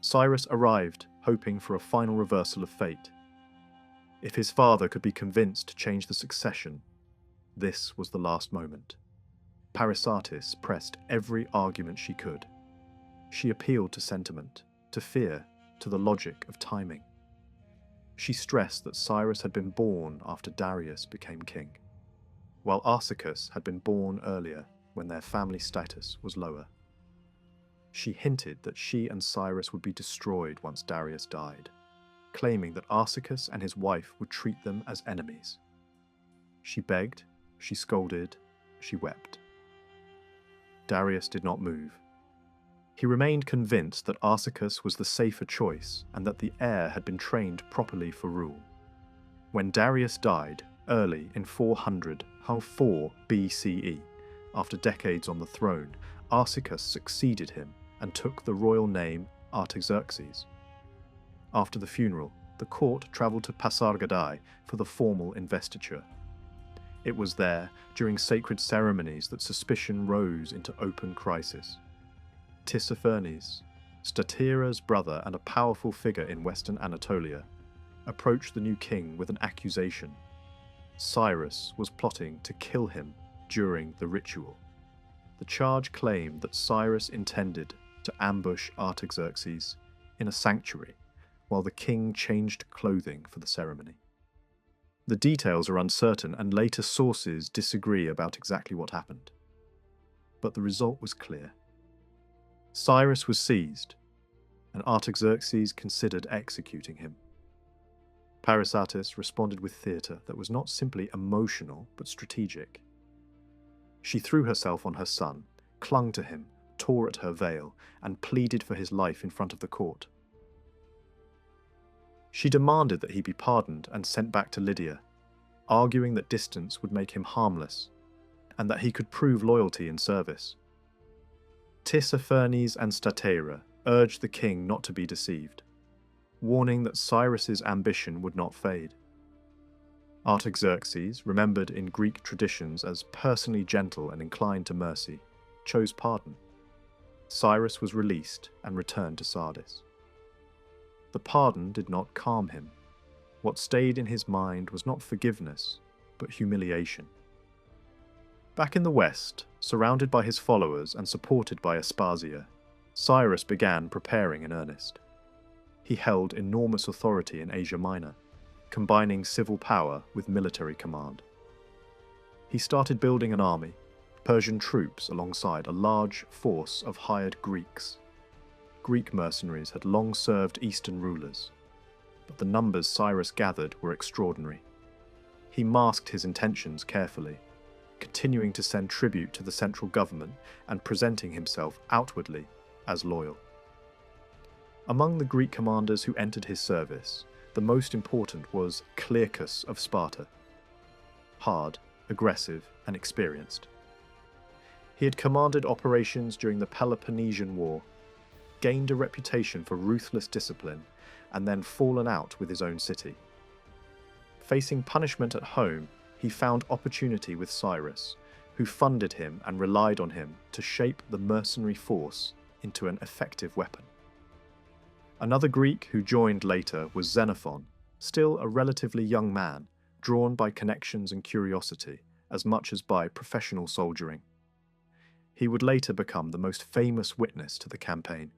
Cyrus arrived, hoping for a final reversal of fate. If his father could be convinced to change the succession, this was the last moment. Parysatis pressed every argument she could. She appealed to sentiment, to fear, to the logic of timing. She stressed that Cyrus had been born after Darius became king, while Arsaces had been born earlier when their family status was lower. She hinted that she and Cyrus would be destroyed once Darius died, claiming that Arsaces and his wife would treat them as enemies. She begged, she scolded, she wept. Darius did not move. He remained convinced that Arsaces was the safer choice and that the heir had been trained properly for rule. When Darius died, early in 404 BCE, after decades on the throne, Arsaces succeeded him and took the royal name Artaxerxes. After the funeral, the court travelled to Pasargadae for the formal investiture. It was there, during sacred ceremonies, that suspicion rose into open crisis. Tissaphernes, Statera's brother and a powerful figure in western Anatolia, approached the new king with an accusation. Cyrus was plotting to kill him during the ritual. The charge claimed that Cyrus intended to ambush Artaxerxes in a sanctuary while the king changed clothing for the ceremony. The details are uncertain and later sources disagree about exactly what happened. But the result was clear. Cyrus was seized, and Artaxerxes considered executing him. Parysatis responded with theatre that was not simply emotional but strategic. She threw herself on her son, clung to him, tore at her veil, and pleaded for his life in front of the court. She demanded that he be pardoned and sent back to Lydia, arguing that distance would make him harmless, and that he could prove loyalty in service. Tissaphernes and Statera urged the king not to be deceived, warning that Cyrus's ambition would not fade. Artaxerxes, remembered in Greek traditions as personally gentle and inclined to mercy, chose pardon. Cyrus was released and returned to Sardis. The pardon did not calm him. What stayed in his mind was not forgiveness, but humiliation. Back in the west, surrounded by his followers and supported by Aspasia, Cyrus began preparing in earnest. He held enormous authority in Asia Minor, combining civil power with military command. He started building an army, Persian troops alongside a large force of hired Greeks. Greek mercenaries had long served Eastern rulers, but the numbers Cyrus gathered were extraordinary. He masked his intentions carefully, continuing to send tribute to the central government and presenting himself outwardly as loyal. Among the Greek commanders who entered his service, the most important was Cyrus of Sparta. Hard, aggressive, and experienced. He had commanded operations during the Peloponnesian War, gained a reputation for ruthless discipline, and then fallen out with his own city. Facing punishment at home, he found opportunity with Cyrus, who funded him and relied on him to shape the mercenary force into an effective weapon. Another Greek who joined later was Xenophon, still a relatively young man, drawn by connections and curiosity as much as by professional soldiering. He would later become the most famous witness to the campaign.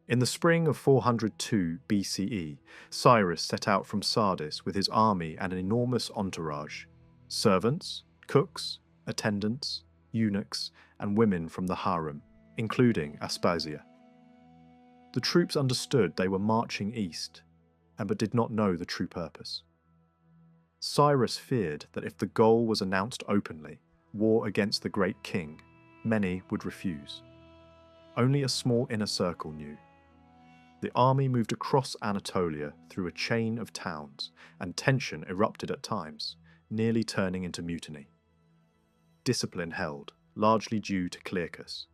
In the spring of 402 BCE, Cyrus set out from Sardis with his army and an enormous entourage: servants, cooks, attendants, eunuchs, and women from the harem, including Aspasia. The troops understood they were marching east, but did not know the true purpose. Cyrus feared that if the goal was announced openly, war against the great king, many would refuse. Only a small inner circle knew. The army moved across Anatolia through a chain of towns, and tension erupted at times, nearly turning into mutiny. Discipline held, largely due to Clearchus.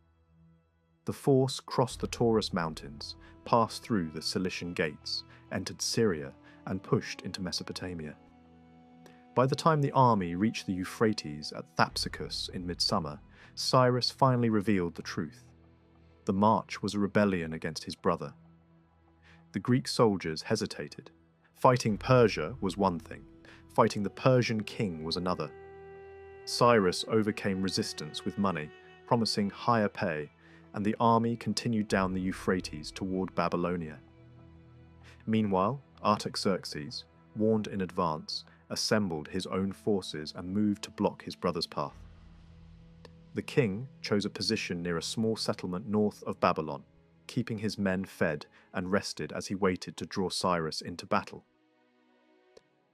The force crossed the Taurus Mountains, passed through the Cilician Gates, entered Syria, and pushed into Mesopotamia. By the time the army reached the Euphrates at Thapsacus in midsummer, Cyrus finally revealed the truth. The march was a rebellion against his brother. The Greek soldiers hesitated. Fighting Persia was one thing, fighting the Persian king was another. Cyrus overcame resistance with money, promising higher pay, and the army continued down the Euphrates toward Babylonia. Meanwhile, Artaxerxes, warned in advance, assembled his own forces and moved to block his brother's path. The king chose a position near a small settlement north of Babylon, keeping his men fed and rested as he waited to draw Cyrus into battle.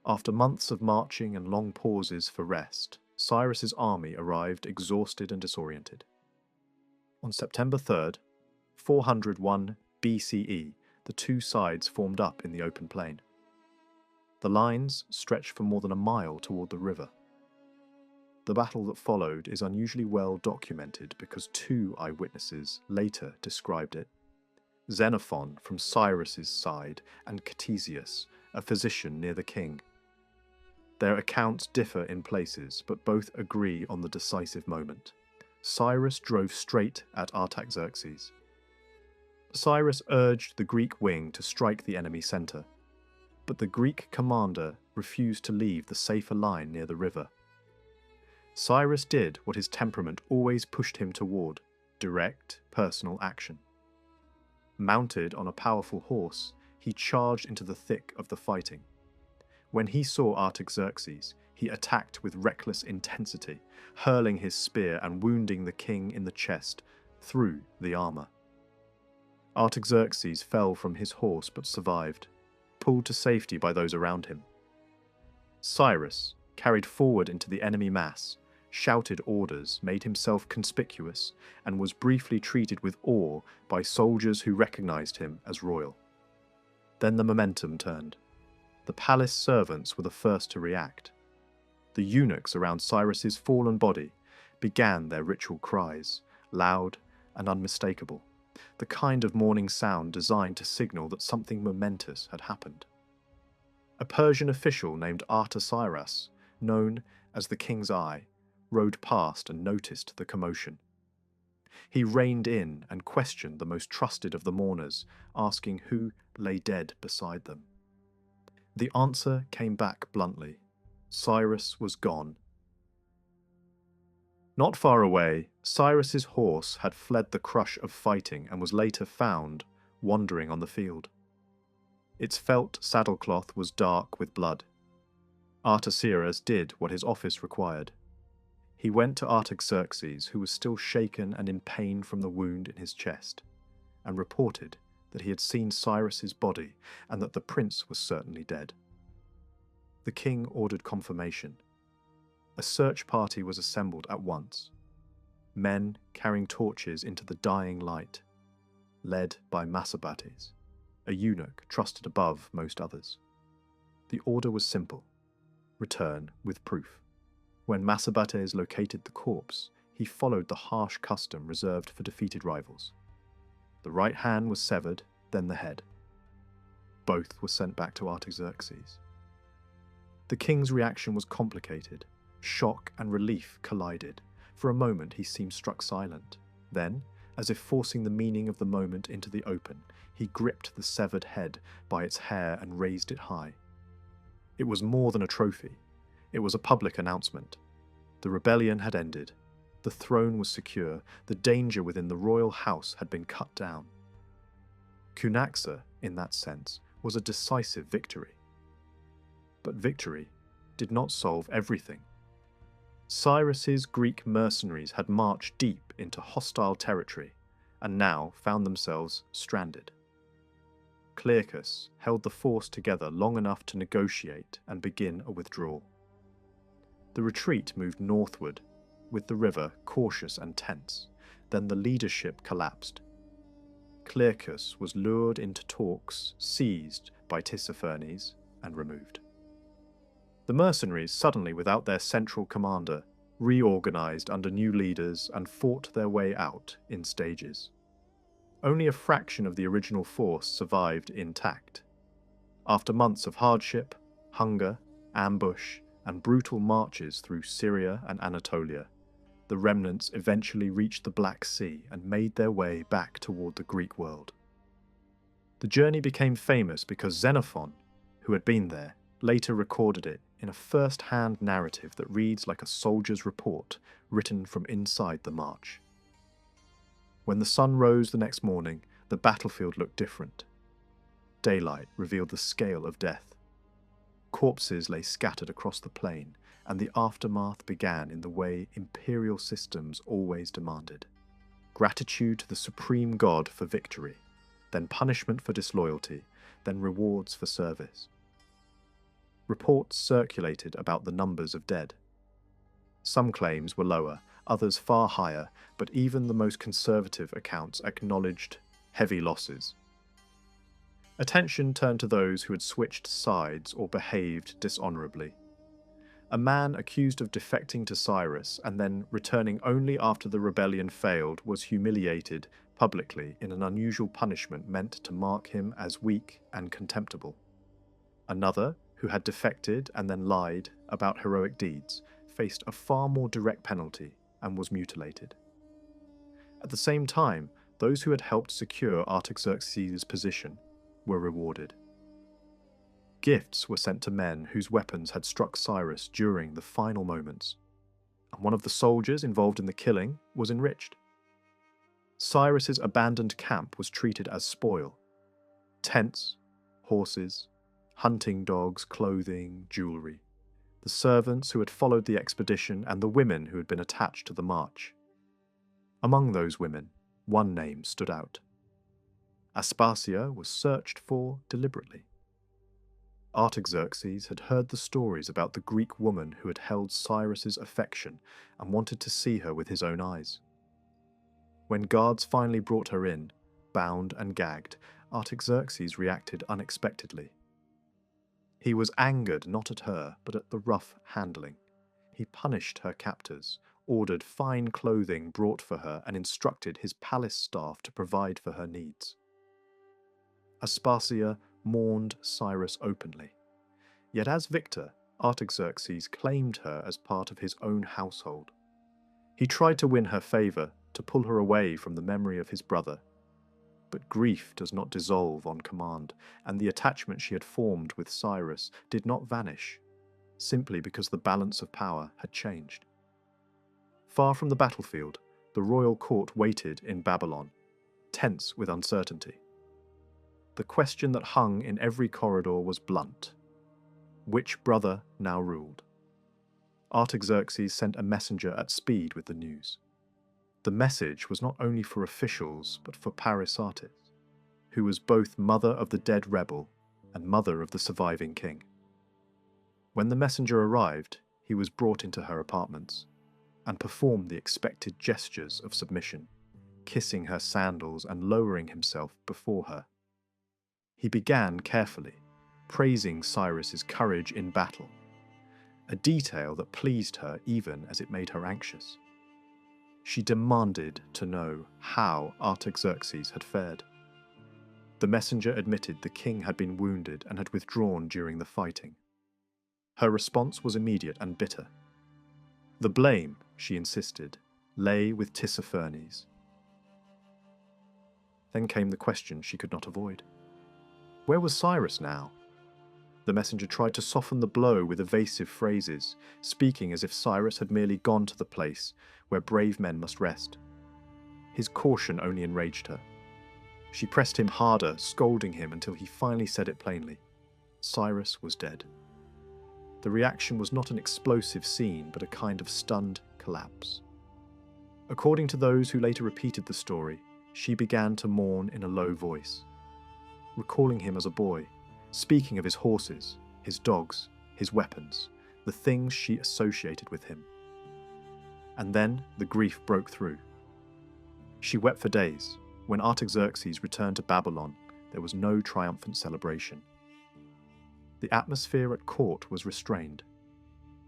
After months of marching and long pauses for rest, Cyrus's army arrived exhausted and disoriented. On September 3rd, 401 BCE, the two sides formed up in the open plain. The lines stretched for more than a mile toward the river. The battle that followed is unusually well documented because two eyewitnesses later described it: Xenophon from Cyrus's side and Ctesias, a physician near the king. Their accounts differ in places, but both agree on the decisive moment. Cyrus drove straight at Artaxerxes. Cyrus urged the Greek wing to strike the enemy centre, but the Greek commander refused to leave the safer line near the river. Cyrus did what his temperament always pushed him toward: direct, personal action. Mounted on a powerful horse, he charged into the thick of the fighting. When he saw Artaxerxes, he attacked with reckless intensity, hurling his spear and wounding the king in the chest through the armour. Artaxerxes fell from his horse but survived, pulled to safety by those around him. Cyrus, carried forward into the enemy mass, shouted orders, made himself conspicuous, and was briefly treated with awe by soldiers who recognized him as royal. Then the momentum turned. The palace servants were the first to react. The eunuchs around Cyrus's fallen body began their ritual cries, loud and unmistakable, the kind of mourning sound designed to signal that something momentous had happened. A Persian official named Artaxerxes, known as the King's Eye, rode past and noticed the commotion. He reined in and questioned the most trusted of the mourners, asking who lay dead beside them. The answer came back bluntly: Cyrus was gone. Not far away, Cyrus's horse had fled the crush of fighting and was later found wandering on the field. Its felt saddlecloth was dark with blood. Artaxerxes did what his office required. He went to Artaxerxes, who was still shaken and in pain from the wound in his chest, and reported that he had seen Cyrus's body and that the prince was certainly dead. The king ordered confirmation. A search party was assembled at once, men carrying torches into the dying light, led by Massabates, a eunuch trusted above most others. The order was simple: return with proof. When Massabates located the corpse, he followed the harsh custom reserved for defeated rivals. The right hand was severed, then the head. Both were sent back to Artaxerxes. The king's reaction was complicated. Shock and relief collided. For a moment he seemed struck silent. Then, as if forcing the meaning of the moment into the open, he gripped the severed head by its hair and raised it high. It was more than a trophy. It was a public announcement. The rebellion had ended. The throne was secure. The danger within the royal house had been cut down. Cunaxa, in that sense, was a decisive victory. But victory did not solve everything. Cyrus's Greek mercenaries had marched deep into hostile territory and now found themselves stranded. Clearchus held the force together long enough to negotiate and begin a withdrawal. The retreat moved northward, with the river cautious and tense. Then the leadership collapsed. Clearchus was lured into talks, seized by Tissaphernes, and removed. The mercenaries, suddenly without their central commander, reorganized under new leaders and fought their way out in stages. Only a fraction of the original force survived intact. After months of hardship, hunger, ambush, and brutal marches through Syria and Anatolia, the remnants eventually reached the Black Sea and made their way back toward the Greek world. The journey became famous because Xenophon, who had been there, later recorded it in a first-hand narrative that reads like a soldier's report written from inside the march. When the sun rose the next morning, the battlefield looked different. Daylight revealed the scale of death. Corpses lay scattered across the plain, and the aftermath began in the way imperial systems always demanded. Gratitude to the supreme god for victory, then punishment for disloyalty, then rewards for service. Reports circulated about the numbers of dead. Some claims were lower, others far higher, but even the most conservative accounts acknowledged heavy losses. Attention turned to those who had switched sides or behaved dishonorably. A man accused of defecting to Cyrus and then returning only after the rebellion failed was humiliated publicly in an unusual punishment meant to mark him as weak and contemptible. Another, who had defected and then lied about heroic deeds, faced a far more direct penalty and was mutilated. At the same time, those who had helped secure Artaxerxes' position were rewarded. Gifts were sent to men whose weapons had struck Cyrus during the final moments, and one of the soldiers involved in the killing was enriched. Cyrus's abandoned camp was treated as spoil. Tents, horses, hunting dogs, clothing, jewelry. The servants who had followed the expedition and the women who had been attached to the march. Among those women, one name stood out. Aspasia was searched for deliberately. Artaxerxes had heard the stories about the Greek woman who had held Cyrus's affection and wanted to see her with his own eyes. When guards finally brought her in, bound and gagged, Artaxerxes reacted unexpectedly. He was angered not at her, but at the rough handling. He punished her captors, ordered fine clothing brought for her, and instructed his palace staff to provide for her needs. Aspasia mourned Cyrus openly. Yet as victor, Artaxerxes claimed her as part of his own household. He tried to win her favour, to pull her away from the memory of his brother. But grief does not dissolve on command, and the attachment she had formed with Cyrus did not vanish, simply because the balance of power had changed. Far from the battlefield, the royal court waited in Babylon, tense with uncertainty. The question that hung in every corridor was blunt. Which brother now ruled? Artaxerxes sent a messenger at speed with the news. The message was not only for officials, but for Parysatis, who was both mother of the dead rebel and mother of the surviving king. When the messenger arrived, he was brought into her apartments and performed the expected gestures of submission, kissing her sandals and lowering himself before her. He began carefully, praising Cyrus's courage in battle, a detail that pleased her even as it made her anxious. She demanded to know how Artaxerxes had fared. The messenger admitted the king had been wounded and had withdrawn during the fighting. Her response was immediate and bitter. The blame, she insisted, lay with Tissaphernes. Then came the question she could not avoid. Where was Cyrus now? The messenger tried to soften the blow with evasive phrases, speaking as if Cyrus had merely gone to the place where brave men must rest. His caution only enraged her. She pressed him harder, scolding him until he finally said it plainly. Cyrus was dead. The reaction was not an explosive scene, but a kind of stunned collapse. According to those who later repeated the story, she began to mourn in a low voice, recalling him as a boy, speaking of his horses, his dogs, his weapons, the things she associated with him. And then the grief broke through. She wept for days. When Artaxerxes returned to Babylon, there was no triumphant celebration. The atmosphere at court was restrained.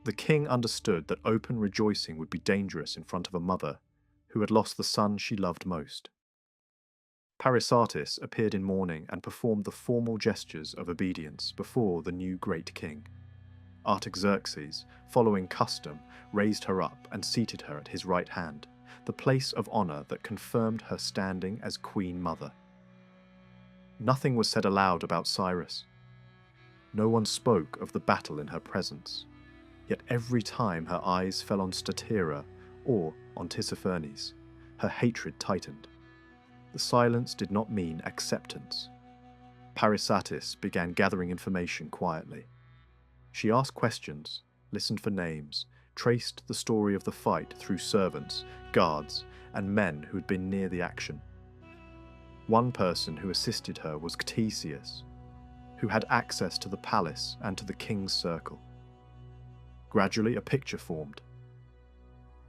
The king understood that open rejoicing would be dangerous in front of a mother who had lost the son she loved most. Parysatis appeared in mourning and performed the formal gestures of obedience before the new great king. Artaxerxes, following custom, raised her up and seated her at his right hand, the place of honor that confirmed her standing as queen mother. Nothing was said aloud about Cyrus. No one spoke of the battle in her presence, yet every time her eyes fell on Statira or on Tissaphernes, her hatred tightened. The silence did not mean acceptance. Parysatis began gathering information quietly. She asked questions, listened for names, traced the story of the fight through servants, guards, and men who had been near the action. One person who assisted her was Ctesias, who had access to the palace and to the king's circle. Gradually a picture formed.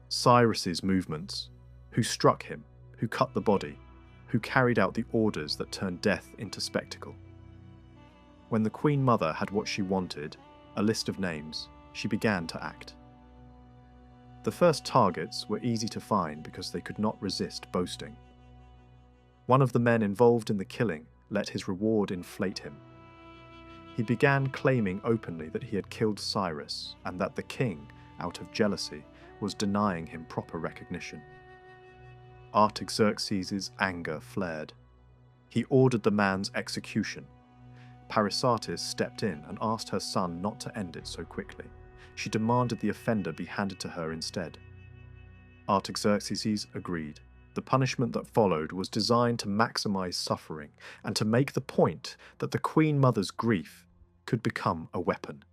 Cyrus's movements, who struck him, who cut the body, who carried out the orders that turned death into spectacle. When the Queen Mother had what she wanted, a list of names, she began to act. The first targets were easy to find because they could not resist boasting. One of the men involved in the killing let his reward inflate him. He began claiming openly that he had killed Cyrus and that the king, out of jealousy, was denying him proper recognition. Artaxerxes' anger flared. He ordered the man's execution. Parysatis stepped in and asked her son not to end it so quickly. She demanded the offender be handed to her instead. Artaxerxes agreed. The punishment that followed was designed to maximize suffering and to make the point that the Queen Mother's grief could become a weapon.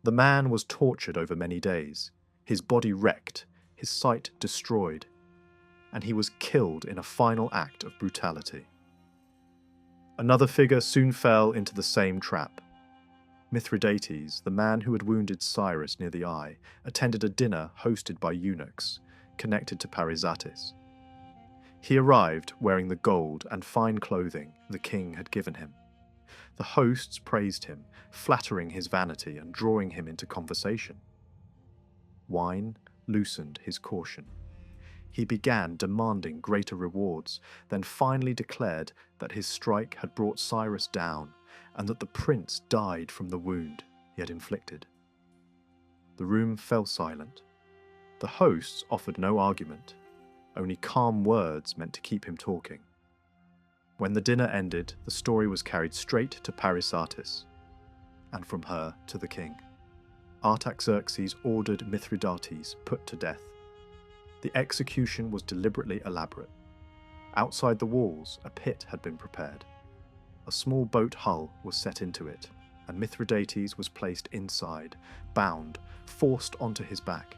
The man was tortured over many days, his body wrecked, his sight destroyed, and he was killed in a final act of brutality. Another figure soon fell into the same trap. Mithridates, the man who had wounded Cyrus near the eye, attended a dinner hosted by eunuchs, connected to Parysatis. He arrived wearing the gold and fine clothing the king had given him. The hosts praised him, flattering his vanity and drawing him into conversation. Wine loosened his caution. He began demanding greater rewards, then finally declared that his strike had brought Cyrus down and that the prince died from the wound he had inflicted. The room fell silent. The hosts offered no argument, only calm words meant to keep him talking. When the dinner ended, the story was carried straight to Parysatis, and from her to the king. Artaxerxes ordered Mithridates put to death. The execution was deliberately elaborate. Outside the walls, a pit had been prepared. A small boat hull was set into it, and Mithridates was placed inside, bound, forced onto his back.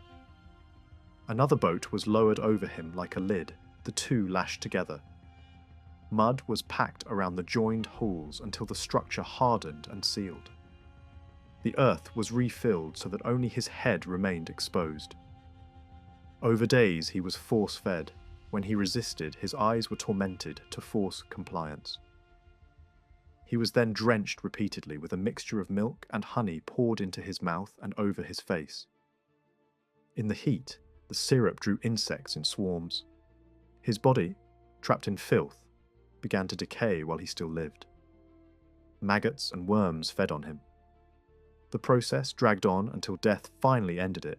Another boat was lowered over him like a lid, the two lashed together. Mud was packed around the joined hulls until the structure hardened and sealed. The earth was refilled so that only his head remained exposed. Over days he was force-fed. When he resisted, his eyes were tormented to force compliance. He was then drenched repeatedly with a mixture of milk and honey poured into his mouth and over his face. In the heat, the syrup drew insects in swarms. His body, trapped in filth, began to decay while he still lived. Maggots and worms fed on him. The process dragged on until death finally ended it.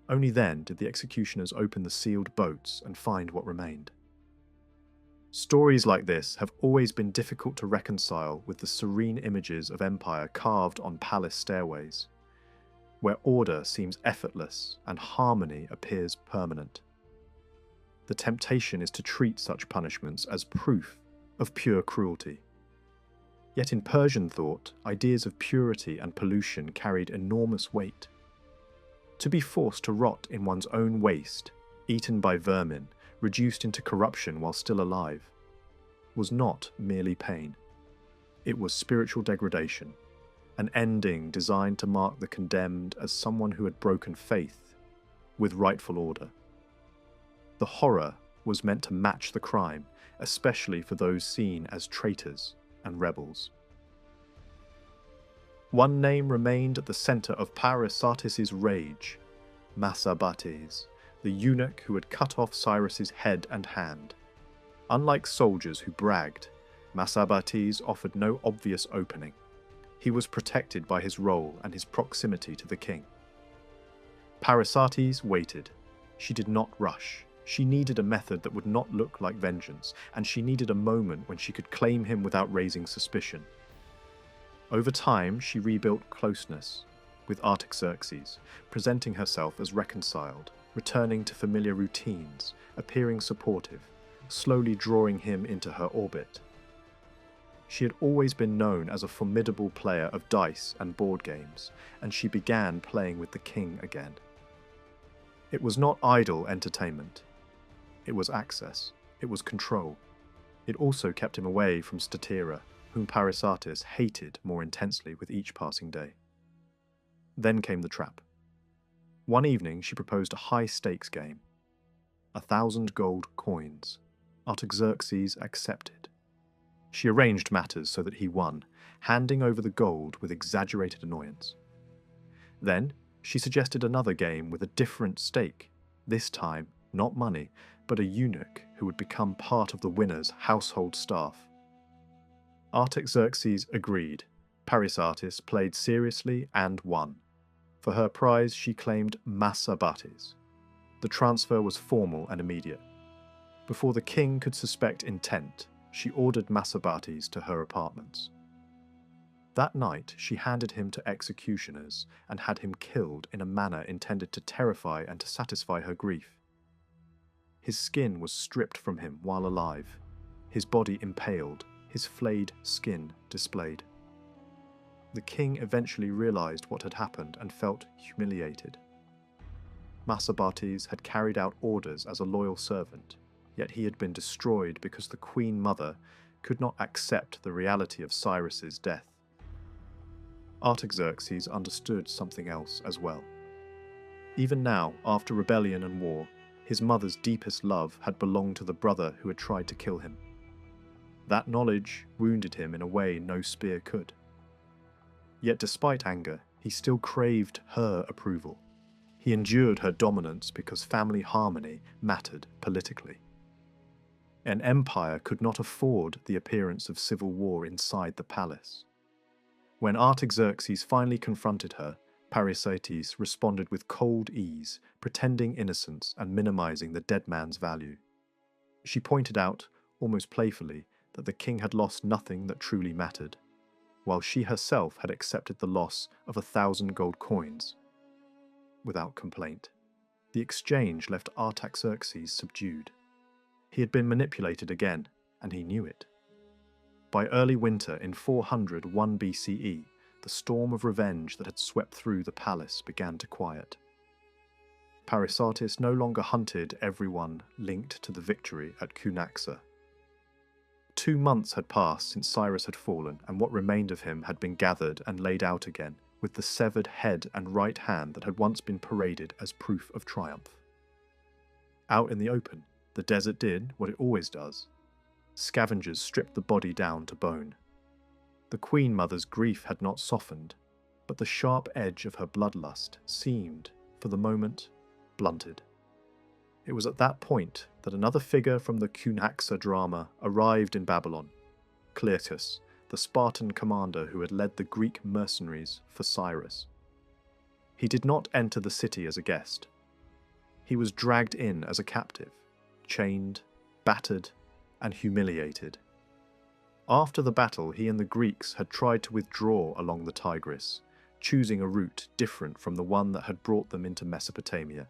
Only then did the executioners open the sealed boats and find what remained. Stories like this have always been difficult to reconcile with the serene images of empire carved on palace stairways, where order seems effortless and harmony appears permanent. The temptation is to treat such punishments as proof of pure cruelty. Yet in Persian thought, ideas of purity and pollution carried enormous weight. To be forced to rot in one's own waste, eaten by vermin, reduced into corruption while still alive, was not merely pain. It was spiritual degradation, an ending designed to mark the condemned as someone who had broken faith with rightful order. The horror was meant to match the crime, especially for those seen as traitors and rebels. One name remained at the center of Parysatis' rage, Massabates, the eunuch who had cut off Cyrus's head and hand. Unlike soldiers who bragged, Massabates offered no obvious opening. He was protected by his role and his proximity to the king. Parysatis waited. She did not rush. She needed a method that would not look like vengeance, and she needed a moment when she could claim him without raising suspicion. Over time, she rebuilt closeness with Artaxerxes, presenting herself as reconciled, returning to familiar routines, appearing supportive, slowly drawing him into her orbit. She had always been known as a formidable player of dice and board games, and she began playing with the king again. It was not idle entertainment. It was access. It was control. It also kept him away from Statira, whom Parysatis hated more intensely with each passing day. Then came the trap. One evening she proposed a high-stakes game. 1,000 gold coins. Artaxerxes accepted. She arranged matters so that he won, handing over the gold with exaggerated annoyance. Then she suggested another game with a different stake, this time not money, but a eunuch who would become part of the winner's household staff. Artaxerxes agreed. Parysatis played seriously and won. For her prize she claimed Massabates. The transfer was formal and immediate. Before the king could suspect intent, she ordered Massabates to her apartments. That night she handed him to executioners and had him killed in a manner intended to terrify and to satisfy her grief. His skin was stripped from him while alive, his body impaled, his flayed skin displayed. The king eventually realized what had happened and felt humiliated. Massabates had carried out orders as a loyal servant, yet he had been destroyed because the queen mother could not accept the reality of Cyrus's death. Artaxerxes understood something else as well. Even now, after rebellion and war, his mother's deepest love had belonged to the brother who had tried to kill him. That knowledge wounded him in a way no spear could. Yet despite anger, he still craved her approval. He endured her dominance because family harmony mattered politically. An empire could not afford the appearance of civil war inside the palace. When Artaxerxes finally confronted her, Parysatis responded with cold ease, pretending innocence and minimizing the dead man's value. She pointed out, almost playfully, that the king had lost nothing that truly mattered, while she herself had accepted the loss of 1,000 gold coins without complaint. The exchange left Artaxerxes subdued. He had been manipulated again, and he knew it. By early winter in 401 BCE, the storm of revenge that had swept through the palace began to quiet. Parysatis no longer hunted everyone linked to the victory at Cunaxa. 2 months had passed since Cyrus had fallen, and what remained of him had been gathered and laid out again, with the severed head and right hand that had once been paraded as proof of triumph. Out in the open, the desert did what it always does. Scavengers stripped the body down to bone. The Queen Mother's grief had not softened, but the sharp edge of her bloodlust seemed, for the moment, blunted. It was at that point that another figure from the Cunaxa drama arrived in Babylon, Clearchus, the Spartan commander who had led the Greek mercenaries for Cyrus. He did not enter the city as a guest. He was dragged in as a captive, chained, battered, and humiliated. After the battle, he and the Greeks had tried to withdraw along the Tigris, choosing a route different from the one that had brought them into Mesopotamia.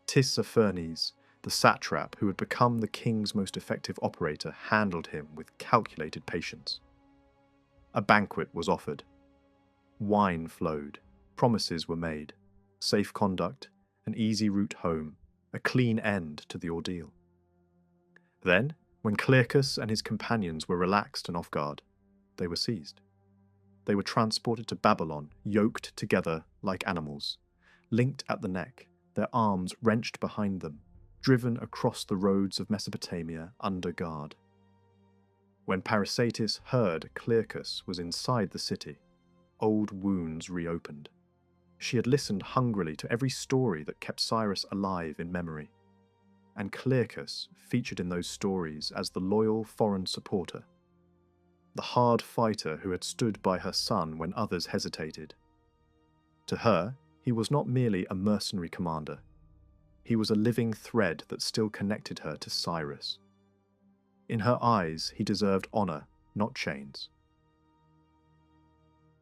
Tissaphernes, the satrap who had become the king's most effective operator, handled him with calculated patience. A banquet was offered. Wine flowed, promises were made, safe conduct, an easy route home, a clean end to the ordeal. Then, when Clearchus and his companions were relaxed and off guard, they were seized. They were transported to Babylon, yoked together like animals, linked at the neck, their arms wrenched behind them, driven across the roads of Mesopotamia under guard. When Parysatis heard Clearchus was inside the city, old wounds reopened. She had listened hungrily to every story that kept Cyrus alive in memory, and Clearchus featured in those stories as the loyal foreign supporter, the hard fighter who had stood by her son when others hesitated. To her, he was not merely a mercenary commander. He was a living thread that still connected her to Cyrus. In her eyes, he deserved honor, not chains.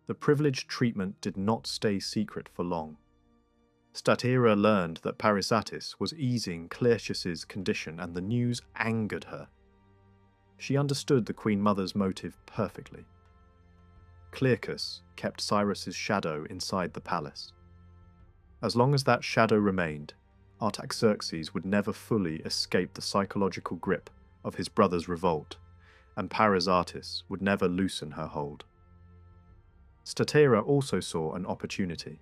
The privileged treatment did not stay secret for long. Statira learned that Parysatis was easing Clearchus's condition, and the news angered her. She understood the Queen Mother's motive perfectly. Clearchus kept Cyrus's shadow inside the palace. As long as that shadow remained, Artaxerxes would never fully escape the psychological grip of his brother's revolt, and Parysatis would never loosen her hold. Statira also saw an opportunity.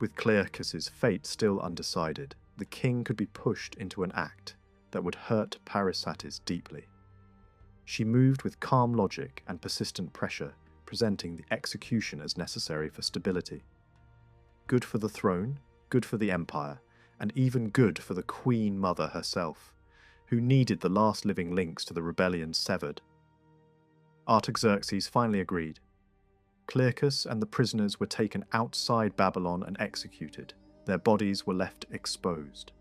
With Clearchus's fate still undecided, the king could be pushed into an act that would hurt Parysatis deeply. She moved with calm logic and persistent pressure, presenting the execution as necessary for stability. Good for the throne, good for the empire, and even good for the Queen Mother herself, who needed the last living links to the rebellion severed. Artaxerxes finally agreed. Clearchus and the prisoners were taken outside Babylon and executed. Their bodies were left exposed.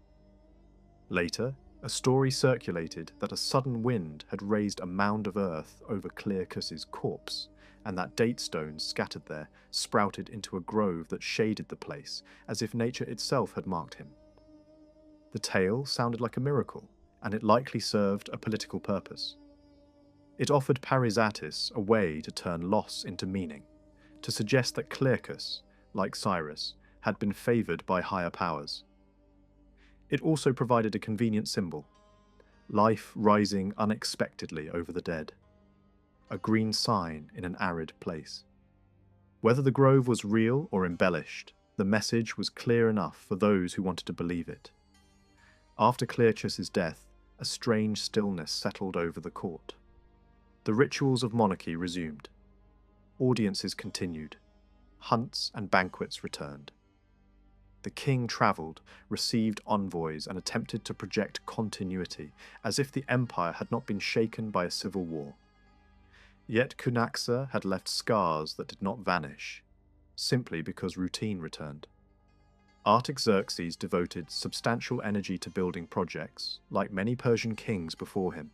Later, a story circulated that a sudden wind had raised a mound of earth over Clearchus's corpse, and that date stones scattered there sprouted into a grove that shaded the place, as if nature itself had marked him. The tale sounded like a miracle, and it likely served a political purpose. It offered Parysatis a way to turn loss into meaning, to suggest that Clearchus, like Cyrus, had been favoured by higher powers. It also provided a convenient symbol, life rising unexpectedly over the dead, a green sign in an arid place. Whether the grove was real or embellished, the message was clear enough for those who wanted to believe it. After Clearchus's death, a strange stillness settled over the court. The rituals of monarchy resumed. Audiences continued. Hunts and banquets returned. The king travelled, received envoys, and attempted to project continuity, as if the empire had not been shaken by a civil war. Yet Cunaxa had left scars that did not vanish, simply because routine returned. Artaxerxes devoted substantial energy to building projects, like many Persian kings before him.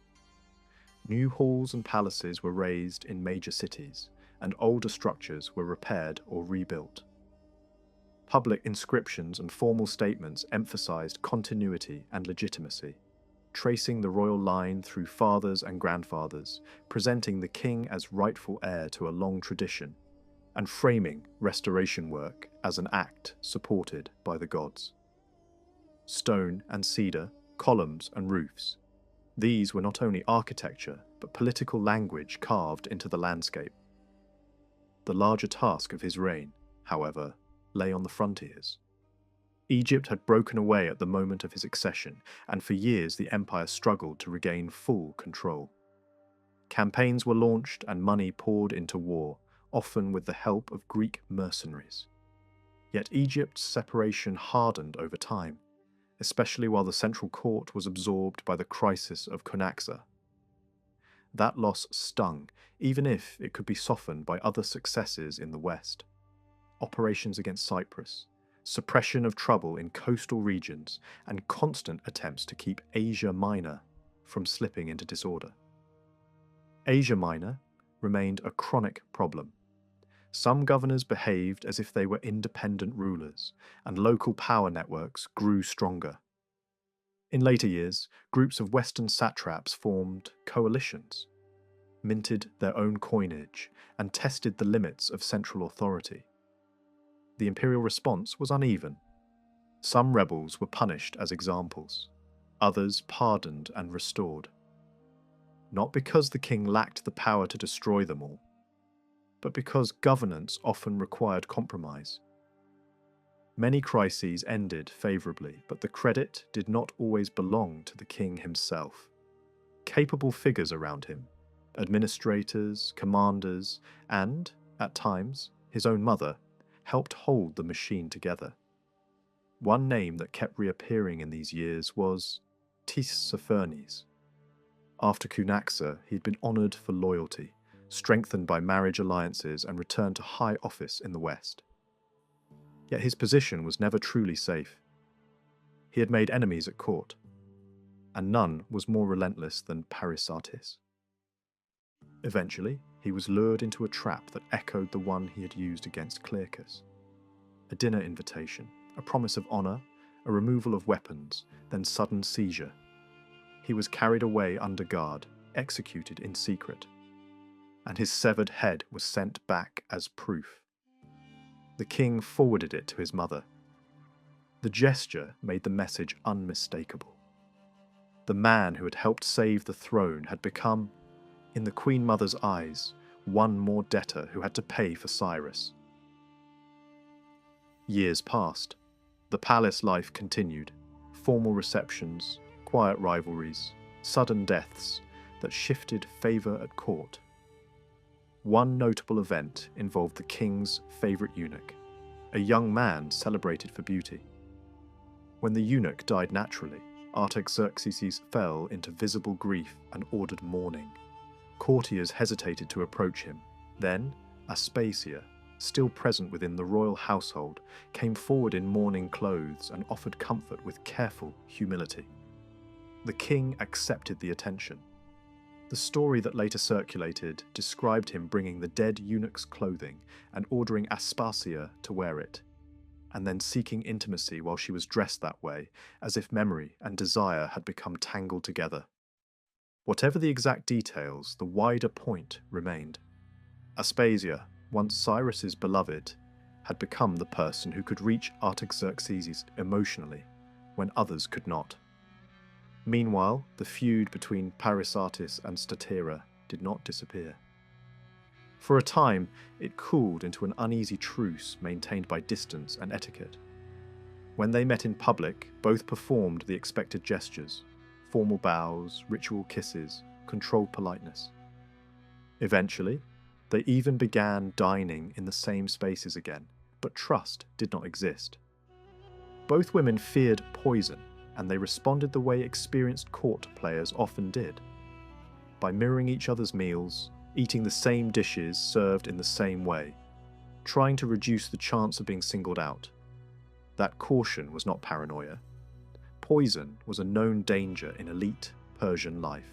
New halls and palaces were raised in major cities, and older structures were repaired or rebuilt. Public inscriptions and formal statements emphasized continuity and legitimacy, tracing the royal line through fathers and grandfathers, presenting the king as rightful heir to a long tradition, and framing restoration work as an act supported by the gods. Stone and cedar, columns and roofs. These were not only architecture, but political language carved into the landscape. The larger task of his reign, however, lay on the frontiers. Egypt had broken away at the moment of his accession, and for years the empire struggled to regain full control. Campaigns were launched and money poured into war, often with the help of Greek mercenaries. Yet Egypt's separation hardened over time, especially while the central court was absorbed by the crisis of Cunaxa. That loss stung, even if it could be softened by other successes in the west. Operations against Cyprus, suppression of trouble in coastal regions, and constant attempts to keep Asia Minor from slipping into disorder. Asia Minor remained a chronic problem. Some governors behaved as if they were independent rulers, and local power networks grew stronger. In later years, groups of Western satraps formed coalitions, minted their own coinage, and tested the limits of central authority. The imperial response was uneven. Some rebels were punished as examples, others pardoned and restored. Not because the king lacked the power to destroy them all, but because governance often required compromise. Many crises ended favourably, but the credit did not always belong to the king himself. Capable figures around him, administrators, commanders, and, at times, his own mother, helped hold the machine together. One name that kept reappearing in these years was Tissaphernes. After Cunaxa, he had been honoured for loyalty, strengthened by marriage alliances and returned to high office in the West. Yet his position was never truly safe. He had made enemies at court, and none was more relentless than Parysatis. Eventually, he was lured into a trap that echoed the one he had used against Clearchus. A dinner invitation, a promise of honour, a removal of weapons, then sudden seizure. He was carried away under guard, executed in secret, and his severed head was sent back as proof. The king forwarded it to his mother. The gesture made the message unmistakable. The man who had helped save the throne had become, in the Queen Mother's eyes, one more debtor who had to pay for Cyrus. Years passed. The palace life continued. Formal receptions, quiet rivalries, sudden deaths that shifted favour at court. One notable event involved the king's favourite eunuch, a young man celebrated for beauty. When the eunuch died naturally, Artaxerxes fell into visible grief and ordered mourning. Courtiers hesitated to approach him. Then, Aspasia, still present within the royal household, came forward in mourning clothes and offered comfort with careful humility. The king accepted the attention. The story that later circulated described him bringing the dead eunuch's clothing and ordering Aspasia to wear it, and then seeking intimacy while she was dressed that way, as if memory and desire had become tangled together. Whatever the exact details, the wider point remained. Aspasia, once Cyrus's beloved, had become the person who could reach Artaxerxes emotionally when others could not. Meanwhile, the feud between Parysatis and Statira did not disappear. For a time, it cooled into an uneasy truce maintained by distance and etiquette. When they met in public, both performed the expected gestures, formal bows, ritual kisses, controlled politeness. Eventually, they even began dining in the same spaces again, but trust did not exist. Both women feared poison, and they responded the way experienced court players often did, by mirroring each other's meals, eating the same dishes served in the same way, trying to reduce the chance of being singled out. That caution was not paranoia. Poison was a known danger in elite Persian life.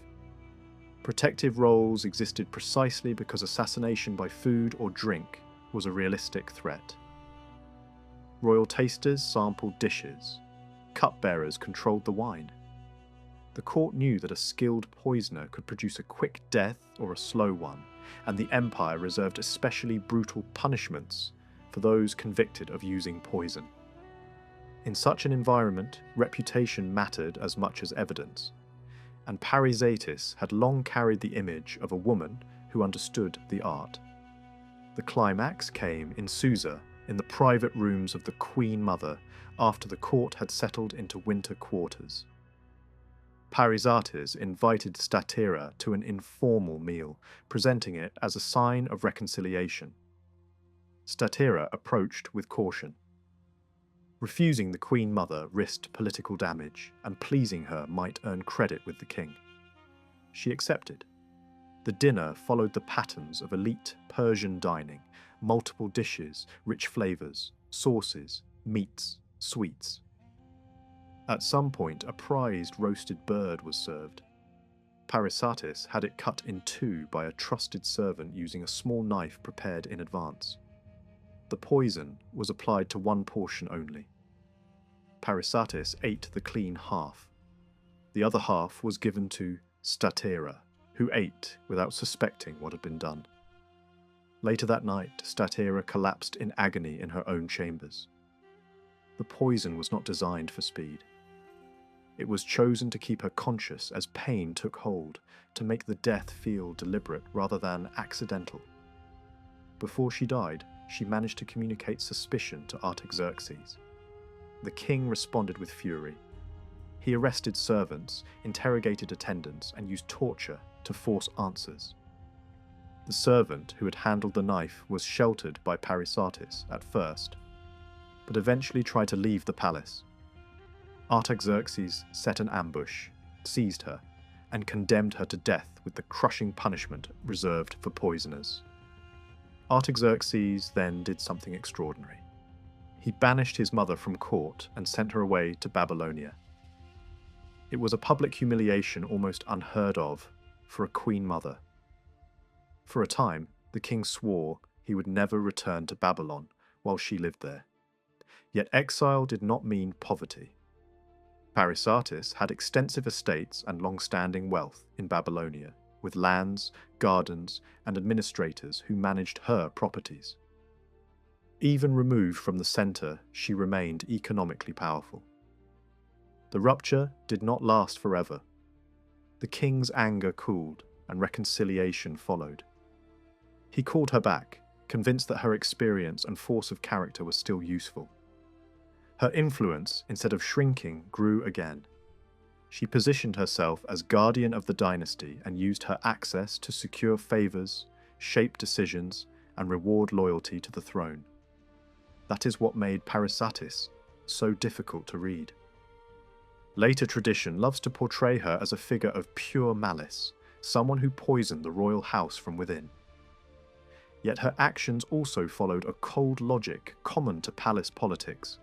Protective roles existed precisely because assassination by food or drink was a realistic threat. Royal tasters sampled dishes. Cupbearers controlled the wine. The court knew that a skilled poisoner could produce a quick death or a slow one, and the empire reserved especially brutal punishments for those convicted of using poison. In such an environment, reputation mattered as much as evidence, and Parysatis had long carried the image of a woman who understood the art. The climax came in Susa, in the private rooms of the Queen Mother, after the court had settled into winter quarters. Parysatis invited Statira to an informal meal, presenting it as a sign of reconciliation. Statira approached with caution. Refusing the Queen Mother risked political damage, and pleasing her might earn credit with the king. She accepted. The dinner followed the patterns of elite Persian dining: multiple dishes, rich flavours, sauces, meats, sweets. At some point, a prized roasted bird was served. Parysatis had it cut in two by a trusted servant using a small knife prepared in advance. The poison was applied to one portion only. Parysatis ate the clean half. The other half was given to Statira, who ate without suspecting what had been done. Later that night, Statira collapsed in agony in her own chambers. The poison was not designed for speed. It was chosen to keep her conscious as pain took hold, to make the death feel deliberate rather than accidental. Before she died, she managed to communicate suspicion to Artaxerxes. The king responded with fury. He arrested servants, interrogated attendants, and used torture to force answers. The servant who had handled the knife was sheltered by Parysatis at first, but eventually tried to leave the palace. Artaxerxes set an ambush, seized her, and condemned her to death with the crushing punishment reserved for poisoners. Artaxerxes then did something extraordinary. He banished his mother from court and sent her away to Babylonia. It was a public humiliation almost unheard of for a queen mother. For a time, the king swore he would never return to Babylon while she lived there. Yet exile did not mean poverty. Parysatis had extensive estates and long-standing wealth in Babylonia, with lands, gardens, and administrators who managed her properties. Even removed from the centre, she remained economically powerful. The rupture did not last forever. The king's anger cooled, and reconciliation followed. He called her back, convinced that her experience and force of character were still useful. Her influence, instead of shrinking, grew again. She positioned herself as guardian of the dynasty and used her access to secure favours, shape decisions, and reward loyalty to the throne. That is what made Parysatis so difficult to read. Later tradition loves to portray her as a figure of pure malice, someone who poisoned the royal house from within. Yet her actions also followed a cold logic common to palace politics.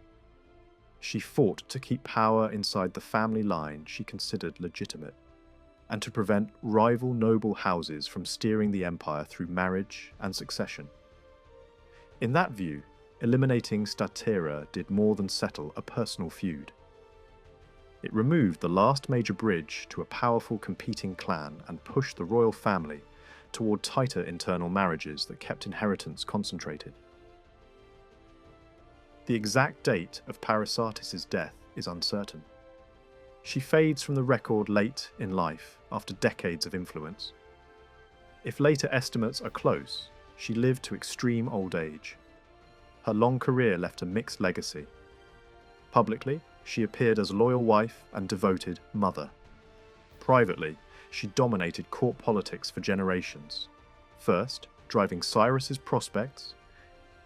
She fought to keep power inside the family line she considered legitimate, and to prevent rival noble houses from steering the empire through marriage and succession. In that view, eliminating Statira did more than settle a personal feud. It removed the last major bridge to a powerful competing clan and pushed the royal family toward tighter internal marriages that kept inheritance concentrated. The exact date of Parysatis' death is uncertain. She fades from the record late in life after decades of influence. If later estimates are close, she lived to extreme old age. Her long career left a mixed legacy. Publicly, she appeared as a loyal wife and devoted mother. Privately, she dominated court politics for generations, first driving Cyrus's prospects,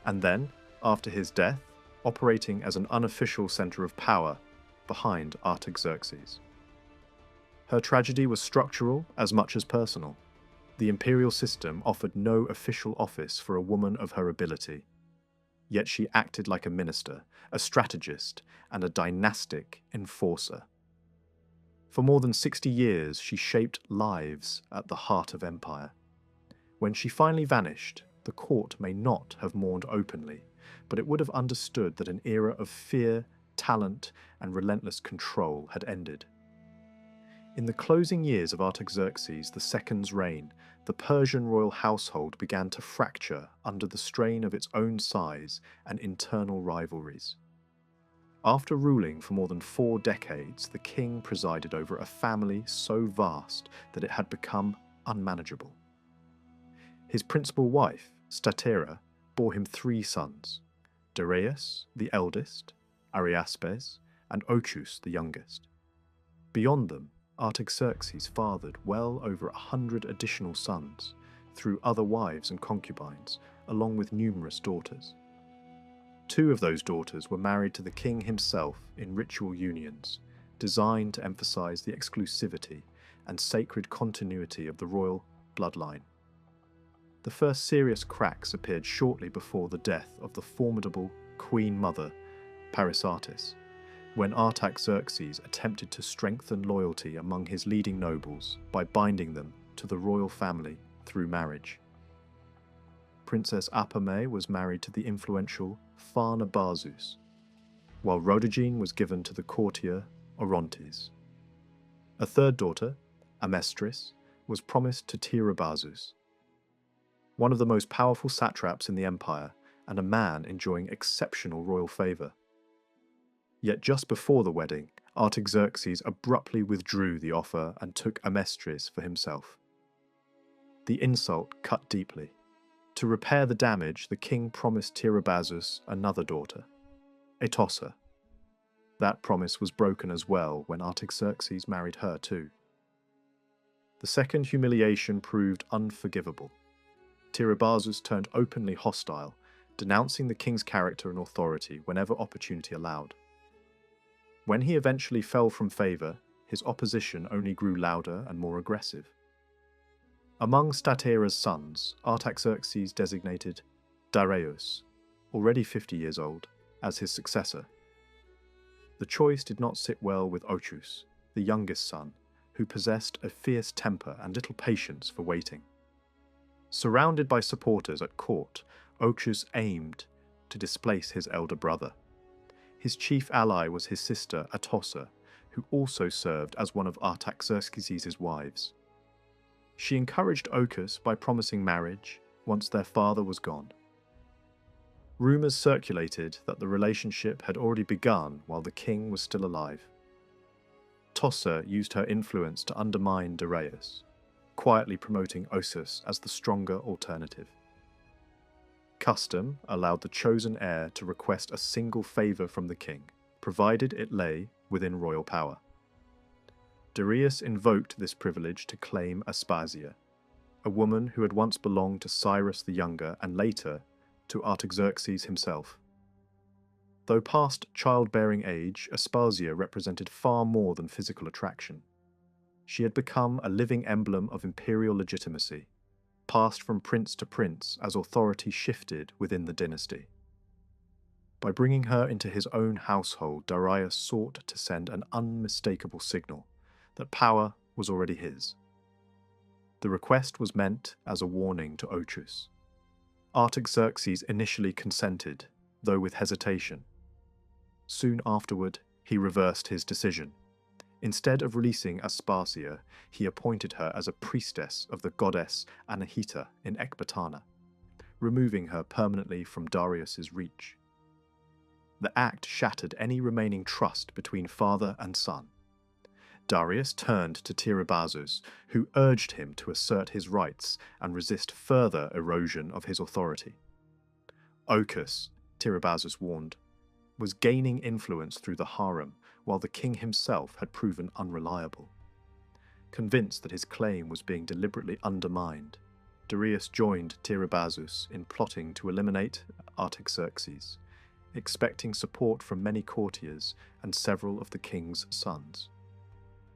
and then, after his death, operating as an unofficial centre of power behind Artaxerxes. Her tragedy was structural as much as personal. The imperial system offered no official office for a woman of her ability. Yet she acted like a minister, a strategist, and a dynastic enforcer. For more than 60 years, she shaped lives at the heart of empire. When she finally vanished, the court may not have mourned openly, but it would have understood that an era of fear, talent, and relentless control had ended. In the closing years of Artaxerxes II's reign, the Persian royal household began to fracture under the strain of its own size and internal rivalries. After ruling for more than 4 decades, the king presided over a family so vast that it had become unmanageable. His principal wife, Statera, bore him 3 sons: Darius, the eldest, Ariaspes, and Ochus, the youngest. Beyond them, Artaxerxes fathered well over 100 additional sons through other wives and concubines, along with numerous daughters. 2 of those daughters were married to the king himself in ritual unions, designed to emphasize the exclusivity and sacred continuity of the royal bloodline. The first serious cracks appeared shortly before the death of the formidable queen mother, Parysatis, when Artaxerxes attempted to strengthen loyalty among his leading nobles by binding them to the royal family through marriage. Princess Apame was married to the influential Pharnabazus, while Rhodogene was given to the courtier Orontes. A third daughter, Amestris, was promised to Tiribazus, one of the most powerful satraps in the empire and a man enjoying exceptional royal favour. Yet just before the wedding, Artaxerxes abruptly withdrew the offer and took Amestris for himself. The insult cut deeply. To repair the damage, the king promised Tiribazus another daughter, Etossa. That promise was broken as well when Artaxerxes married her too. The second humiliation proved unforgivable. Tiribazus turned openly hostile, denouncing the king's character and authority whenever opportunity allowed. When he eventually fell from favour, his opposition only grew louder and more aggressive. Among Statera's sons, Artaxerxes designated Darius, already 50 years old, as his successor. The choice did not sit well with Ochus, the youngest son, who possessed a fierce temper and little patience for waiting. Surrounded by supporters at court, Ochus aimed to displace his elder brother. His chief ally was his sister Etossa, who also served as one of Artaxerxes' wives. She encouraged Ochus by promising marriage once their father was gone. Rumours circulated that the relationship had already begun while the king was still alive. Tossa used her influence to undermine Darius, quietly promoting Ochus as the stronger alternative. Custom allowed the chosen heir to request a single favour from the king, provided it lay within royal power. Darius invoked this privilege to claim Aspasia, a woman who had once belonged to Cyrus the Younger and later to Artaxerxes himself. Though past childbearing age, Aspasia represented far more than physical attraction. She had become a living emblem of imperial legitimacy, passed from prince to prince as authority shifted within the dynasty. By bringing her into his own household, Darius sought to send an unmistakable signal that power was already his. The request was meant as a warning to Ochus. Artaxerxes initially consented, though with hesitation. Soon afterward, he reversed his decision. Instead of releasing Aspasia, he appointed her as a priestess of the goddess Anahita in Ecbatana, removing her permanently from Darius's reach. The act shattered any remaining trust between father and son. Darius turned to Tiribazus, who urged him to assert his rights and resist further erosion of his authority. Ochus, Tiribazus warned, was gaining influence through the harem, while the king himself had proven unreliable. Convinced that his claim was being deliberately undermined, Darius joined Tiribazus in plotting to eliminate Artaxerxes, expecting support from many courtiers and several of the king's sons.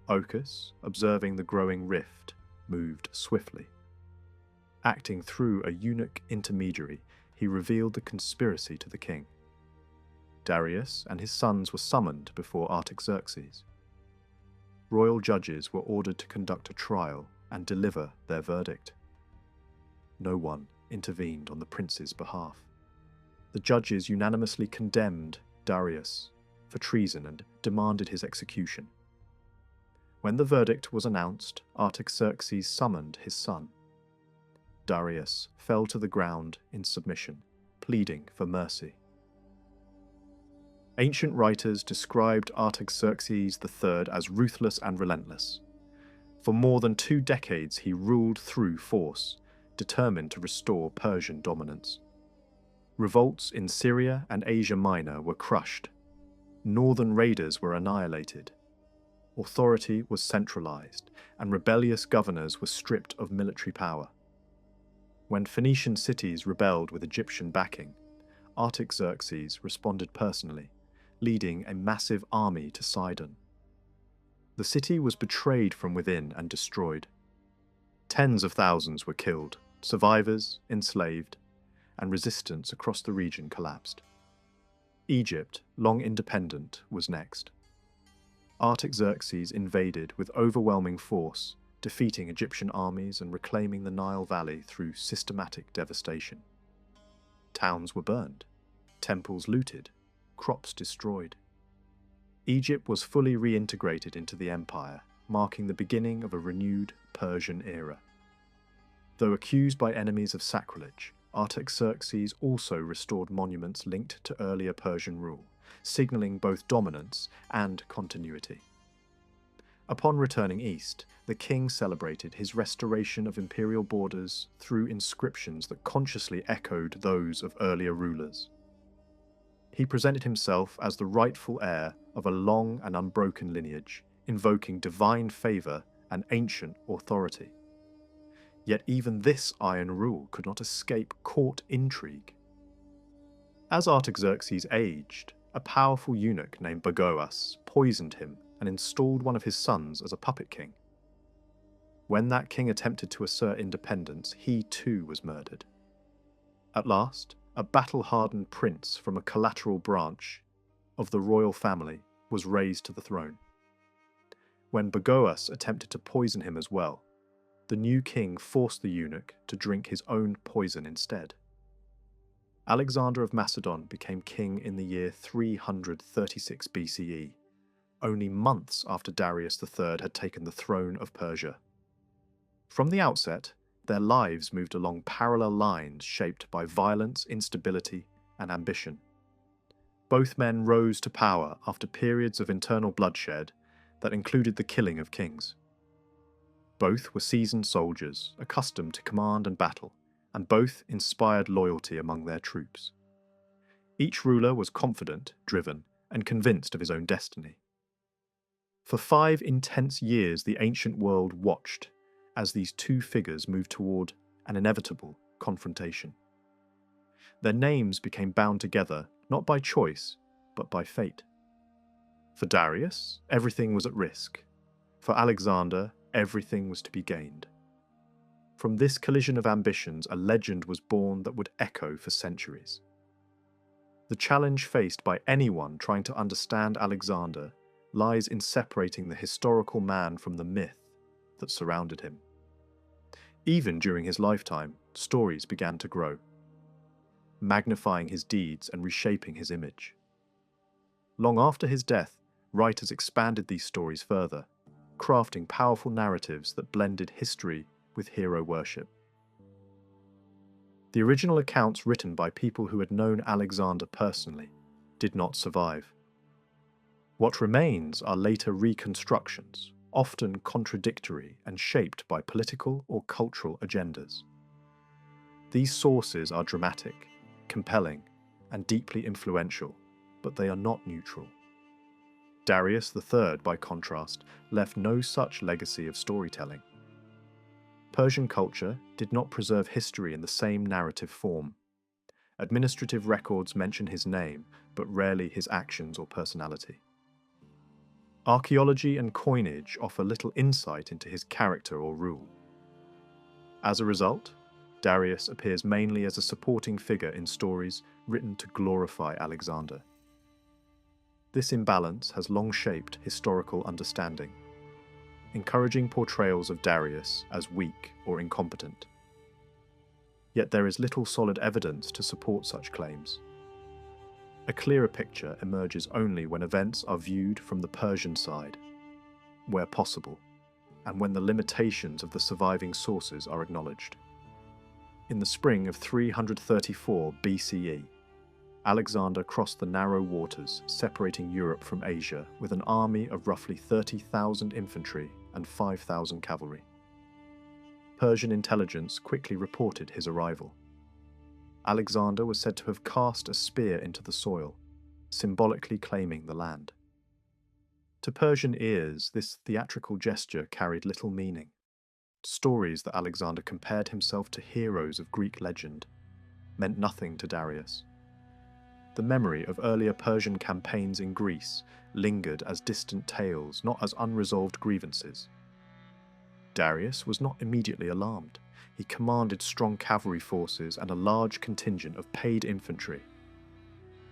Ochus, observing the growing rift, moved swiftly. Acting through a eunuch intermediary, he revealed the conspiracy to the king. Darius and his sons were summoned before Artaxerxes. Royal judges were ordered to conduct a trial and deliver their verdict. No one intervened on the prince's behalf. The judges unanimously condemned Darius for treason and demanded his execution. When the verdict was announced, Artaxerxes summoned his son. Darius fell to the ground in submission, pleading for mercy. Ancient writers described Artaxerxes III as ruthless and relentless. For more than 2 decades he ruled through force, determined to restore Persian dominance. Revolts in Syria and Asia Minor were crushed. Northern raiders were annihilated. Authority was centralized, and rebellious governors were stripped of military power. When Phoenician cities rebelled with Egyptian backing, Artaxerxes responded personally, leading a massive army to Sidon. The city was betrayed from within and destroyed. Tens of thousands were killed, survivors enslaved, and resistance across the region collapsed. Egypt, long independent, was next. Artaxerxes invaded with overwhelming force, defeating Egyptian armies and reclaiming the Nile Valley through systematic devastation. Towns were burned, temples looted, crops destroyed. Egypt was fully reintegrated into the empire, marking the beginning of a renewed Persian era. Though accused by enemies of sacrilege, Artaxerxes also restored monuments linked to earlier Persian rule, signalling both dominance and continuity. Upon returning east, the king celebrated his restoration of imperial borders through inscriptions that consciously echoed those of earlier rulers. He presented himself as the rightful heir of a long and unbroken lineage, invoking divine favour and ancient authority. Yet even this iron rule could not escape court intrigue. As Artaxerxes aged, a powerful eunuch named Bagoas poisoned him and installed one of his sons as a puppet king. When that king attempted to assert independence, he too was murdered. At last, a battle-hardened prince from a collateral branch of the royal family was raised to the throne. When Bagoas attempted to poison him as well, the new king forced the eunuch to drink his own poison instead. Alexander of Macedon became king in the year 336 BCE, only months after Darius III had taken the throne of Persia. From the outset, their lives moved along parallel lines shaped by violence, instability, and ambition. Both men rose to power after periods of internal bloodshed that included the killing of kings. Both were seasoned soldiers, accustomed to command and battle, and both inspired loyalty among their troops. Each ruler was confident, driven, and convinced of his own destiny. For 5 intense years the ancient world watched as these two figures moved toward an inevitable confrontation. Their names became bound together not by choice, but by fate. For Darius, everything was at risk. For Alexander, everything was to be gained. From this collision of ambitions, a legend was born that would echo for centuries. The challenge faced by anyone trying to understand Alexander lies in separating the historical man from the myth that surrounded him. Even during his lifetime, stories began to grow, magnifying his deeds and reshaping his image. Long after his death, writers expanded these stories further, crafting powerful narratives that blended history with hero worship. The original accounts written by people who had known Alexander personally did not survive. What remains are later reconstructions, often contradictory and shaped by political or cultural agendas. These sources are dramatic, compelling, and deeply influential, but they are not neutral. Darius III, by contrast, left no such legacy of storytelling. Persian culture did not preserve history in the same narrative form. Administrative records mention his name, but rarely his actions or personality. Archaeology and coinage offer little insight into his character or rule. As a result, Darius appears mainly as a supporting figure in stories written to glorify Alexander. This imbalance has long shaped historical understanding, encouraging portrayals of Darius as weak or incompetent. Yet there is little solid evidence to support such claims. A clearer picture emerges only when events are viewed from the Persian side, where possible, and when the limitations of the surviving sources are acknowledged. In the spring of 334 BCE, Alexander crossed the narrow waters separating Europe from Asia with an army of roughly 30,000 infantry and 5,000 cavalry. Persian intelligence quickly reported his arrival. Alexander was said to have cast a spear into the soil, symbolically claiming the land. To Persian ears, this theatrical gesture carried little meaning. Stories that Alexander compared himself to heroes of Greek legend meant nothing to Darius. The memory of earlier Persian campaigns in Greece lingered as distant tales, not as unresolved grievances. Darius was not immediately alarmed. He commanded strong cavalry forces and a large contingent of paid infantry.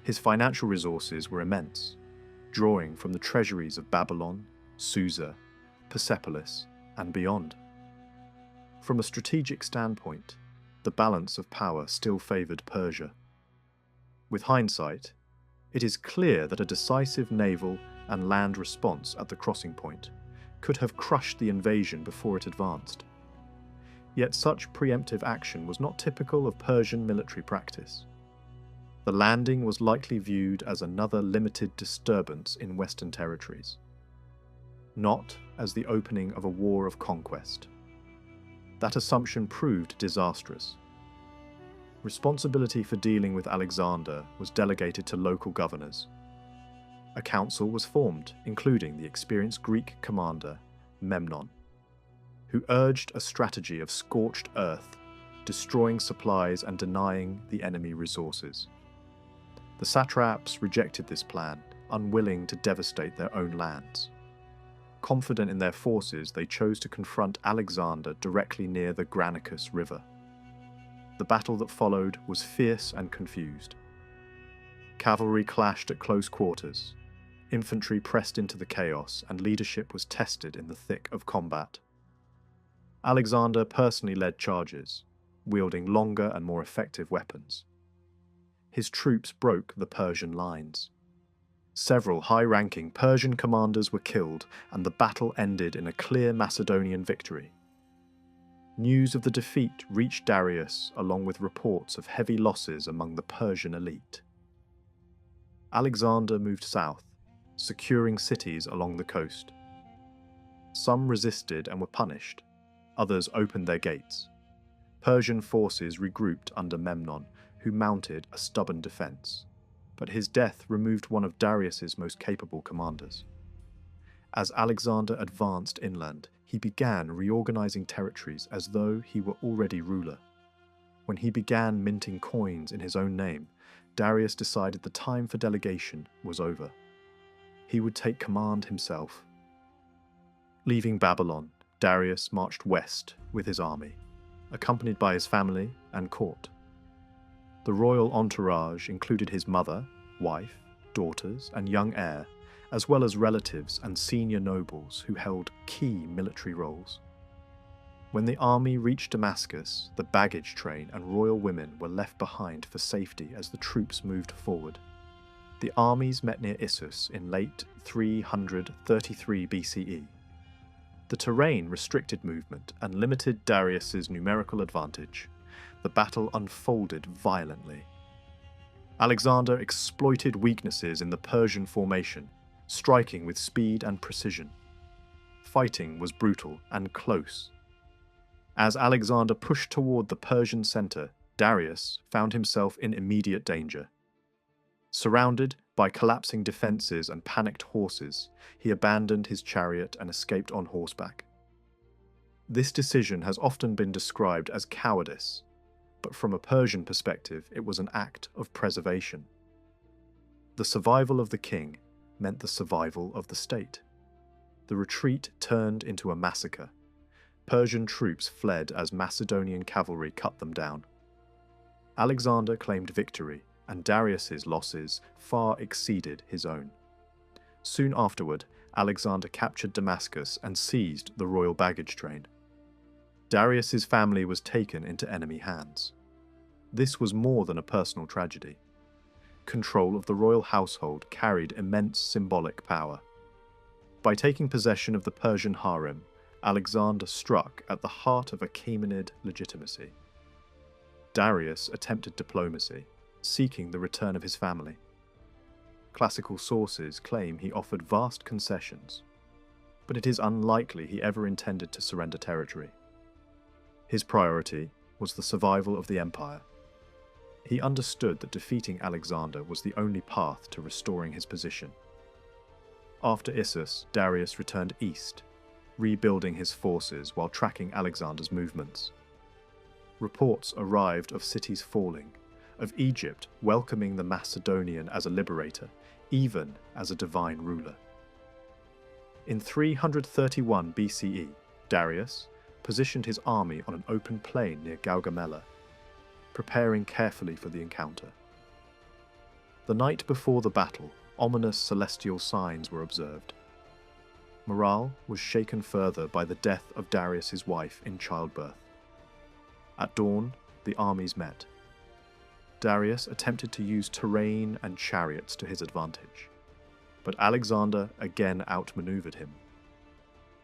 His financial resources were immense, drawing from the treasuries of Babylon, Susa, Persepolis, and beyond. From a strategic standpoint, the balance of power still favoured Persia. With hindsight, it is clear that a decisive naval and land response at the crossing point could have crushed the invasion before it advanced. Yet such preemptive action was not typical of Persian military practice. The landing was likely viewed as another limited disturbance in Western territories, not as the opening of a war of conquest. That assumption proved disastrous. Responsibility for dealing with Alexander was delegated to local governors. A council was formed, including the experienced Greek commander, Memnon, who urged a strategy of scorched earth, destroying supplies and denying the enemy resources. The satraps rejected this plan, unwilling to devastate their own lands. Confident in their forces, they chose to confront Alexander directly near the Granicus River. The battle that followed was fierce and confused. Cavalry clashed at close quarters, infantry pressed into the chaos, and leadership was tested in the thick of combat. Alexander personally led charges, wielding longer and more effective weapons. His troops broke the Persian lines. Several high-ranking Persian commanders were killed, and the battle ended in a clear Macedonian victory. News of the defeat reached Darius, along with reports of heavy losses among the Persian elite. Alexander moved south, securing cities along the coast. Some resisted and were punished. Others opened their gates. Persian forces regrouped under Memnon, who mounted a stubborn defense. But his death removed one of Darius's most capable commanders. As Alexander advanced inland, he began reorganizing territories as though he were already ruler. When he began minting coins in his own name, Darius decided the time for delegation was over. He would take command himself. Leaving Babylon, Darius marched west with his army, accompanied by his family and court. The royal entourage included his mother, wife, daughters, and young heir, as well as relatives and senior nobles who held key military roles. When the army reached Damascus, the baggage train and royal women were left behind for safety as the troops moved forward. The armies met near Issus in late 333 BCE. The terrain restricted movement and limited Darius's numerical advantage. The battle unfolded violently. Alexander exploited weaknesses in the Persian formation, striking with speed and precision. Fighting was brutal and close. As Alexander pushed toward the Persian center, Darius found himself in immediate danger. Surrounded by collapsing defenses and panicked horses, he abandoned his chariot and escaped on horseback. This decision has often been described as cowardice, but from a Persian perspective, it was an act of preservation. The survival of the king meant the survival of the state. The retreat turned into a massacre. Persian troops fled as Macedonian cavalry cut them down. Alexander claimed victory, and Darius's losses far exceeded his own. Soon afterward, Alexander captured Damascus and seized the royal baggage train. Darius's family was taken into enemy hands. This was more than a personal tragedy. Control of the royal household carried immense symbolic power. By taking possession of the Persian harem, Alexander struck at the heart of Achaemenid legitimacy. Darius attempted diplomacy, seeking the return of his family. Classical sources claim he offered vast concessions, but it is unlikely he ever intended to surrender territory. His priority was the survival of the empire. He understood that defeating Alexander was the only path to restoring his position. After Issus, Darius returned east, rebuilding his forces while tracking Alexander's movements. Reports arrived of cities falling, of Egypt welcoming the Macedonian as a liberator, even as a divine ruler. In 331 BCE, Darius positioned his army on an open plain near Gaugamela, preparing carefully for the encounter. The night before the battle, ominous celestial signs were observed. Morale was shaken further by the death of Darius's wife in childbirth. At dawn, the armies met. Darius attempted to use terrain and chariots to his advantage, but Alexander again outmaneuvered him.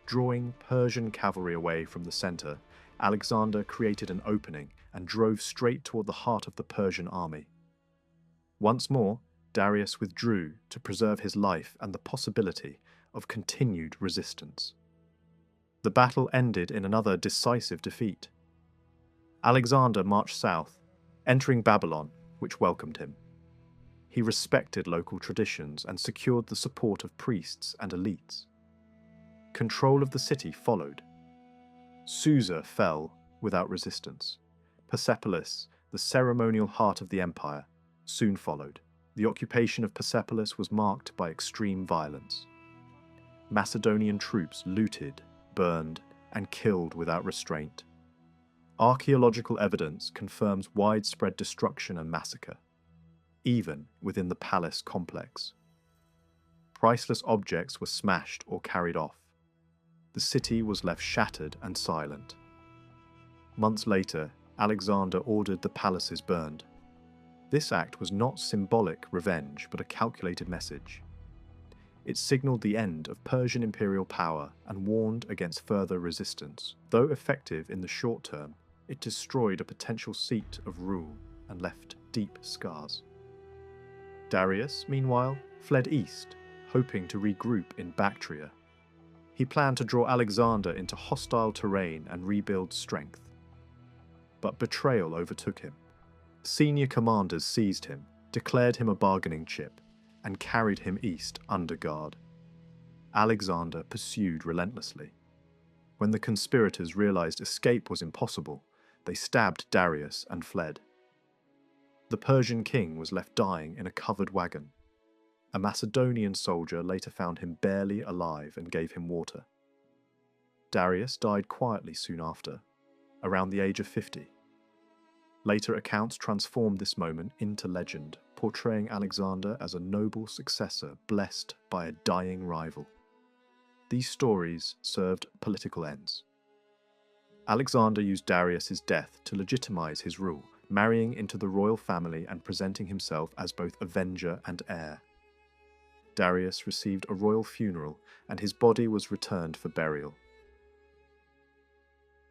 Drawing Persian cavalry away from the center, Alexander created an opening and drove straight toward the heart of the Persian army. Once more, Darius withdrew to preserve his life and the possibility of continued resistance. The battle ended in another decisive defeat. Alexander marched south, entering Babylon, which welcomed him. He respected local traditions and secured the support of priests and elites. Control of the city followed. Susa fell without resistance. Persepolis, the ceremonial heart of the empire, soon followed. The occupation of Persepolis was marked by extreme violence. Macedonian troops looted, burned, and killed without restraint. Archaeological evidence confirms widespread destruction and massacre, even within the palace complex. Priceless objects were smashed or carried off. The city was left shattered and silent. Months later, Alexander ordered the palaces burned. This act was not symbolic revenge, but a calculated message. It signaled the end of Persian imperial power and warned against further resistance. Though effective in the short term, it destroyed a potential seat of rule and left deep scars. Darius, meanwhile, fled east, hoping to regroup in Bactria. He planned to draw Alexander into hostile terrain and rebuild strength. But betrayal overtook him. Senior commanders seized him, declared him a bargaining chip, and carried him east under guard. Alexander pursued relentlessly. When the conspirators realized escape was impossible, they stabbed Darius and fled. The Persian king was left dying in a covered wagon. A Macedonian soldier later found him barely alive and gave him water. Darius died quietly soon after, around the age of 50. Later accounts transformed this moment into legend, portraying Alexander as a noble successor blessed by a dying rival. These stories served political ends. Alexander used Darius's death to legitimize his rule, marrying into the royal family and presenting himself as both avenger and heir. Darius received a royal funeral, and his body was returned for burial.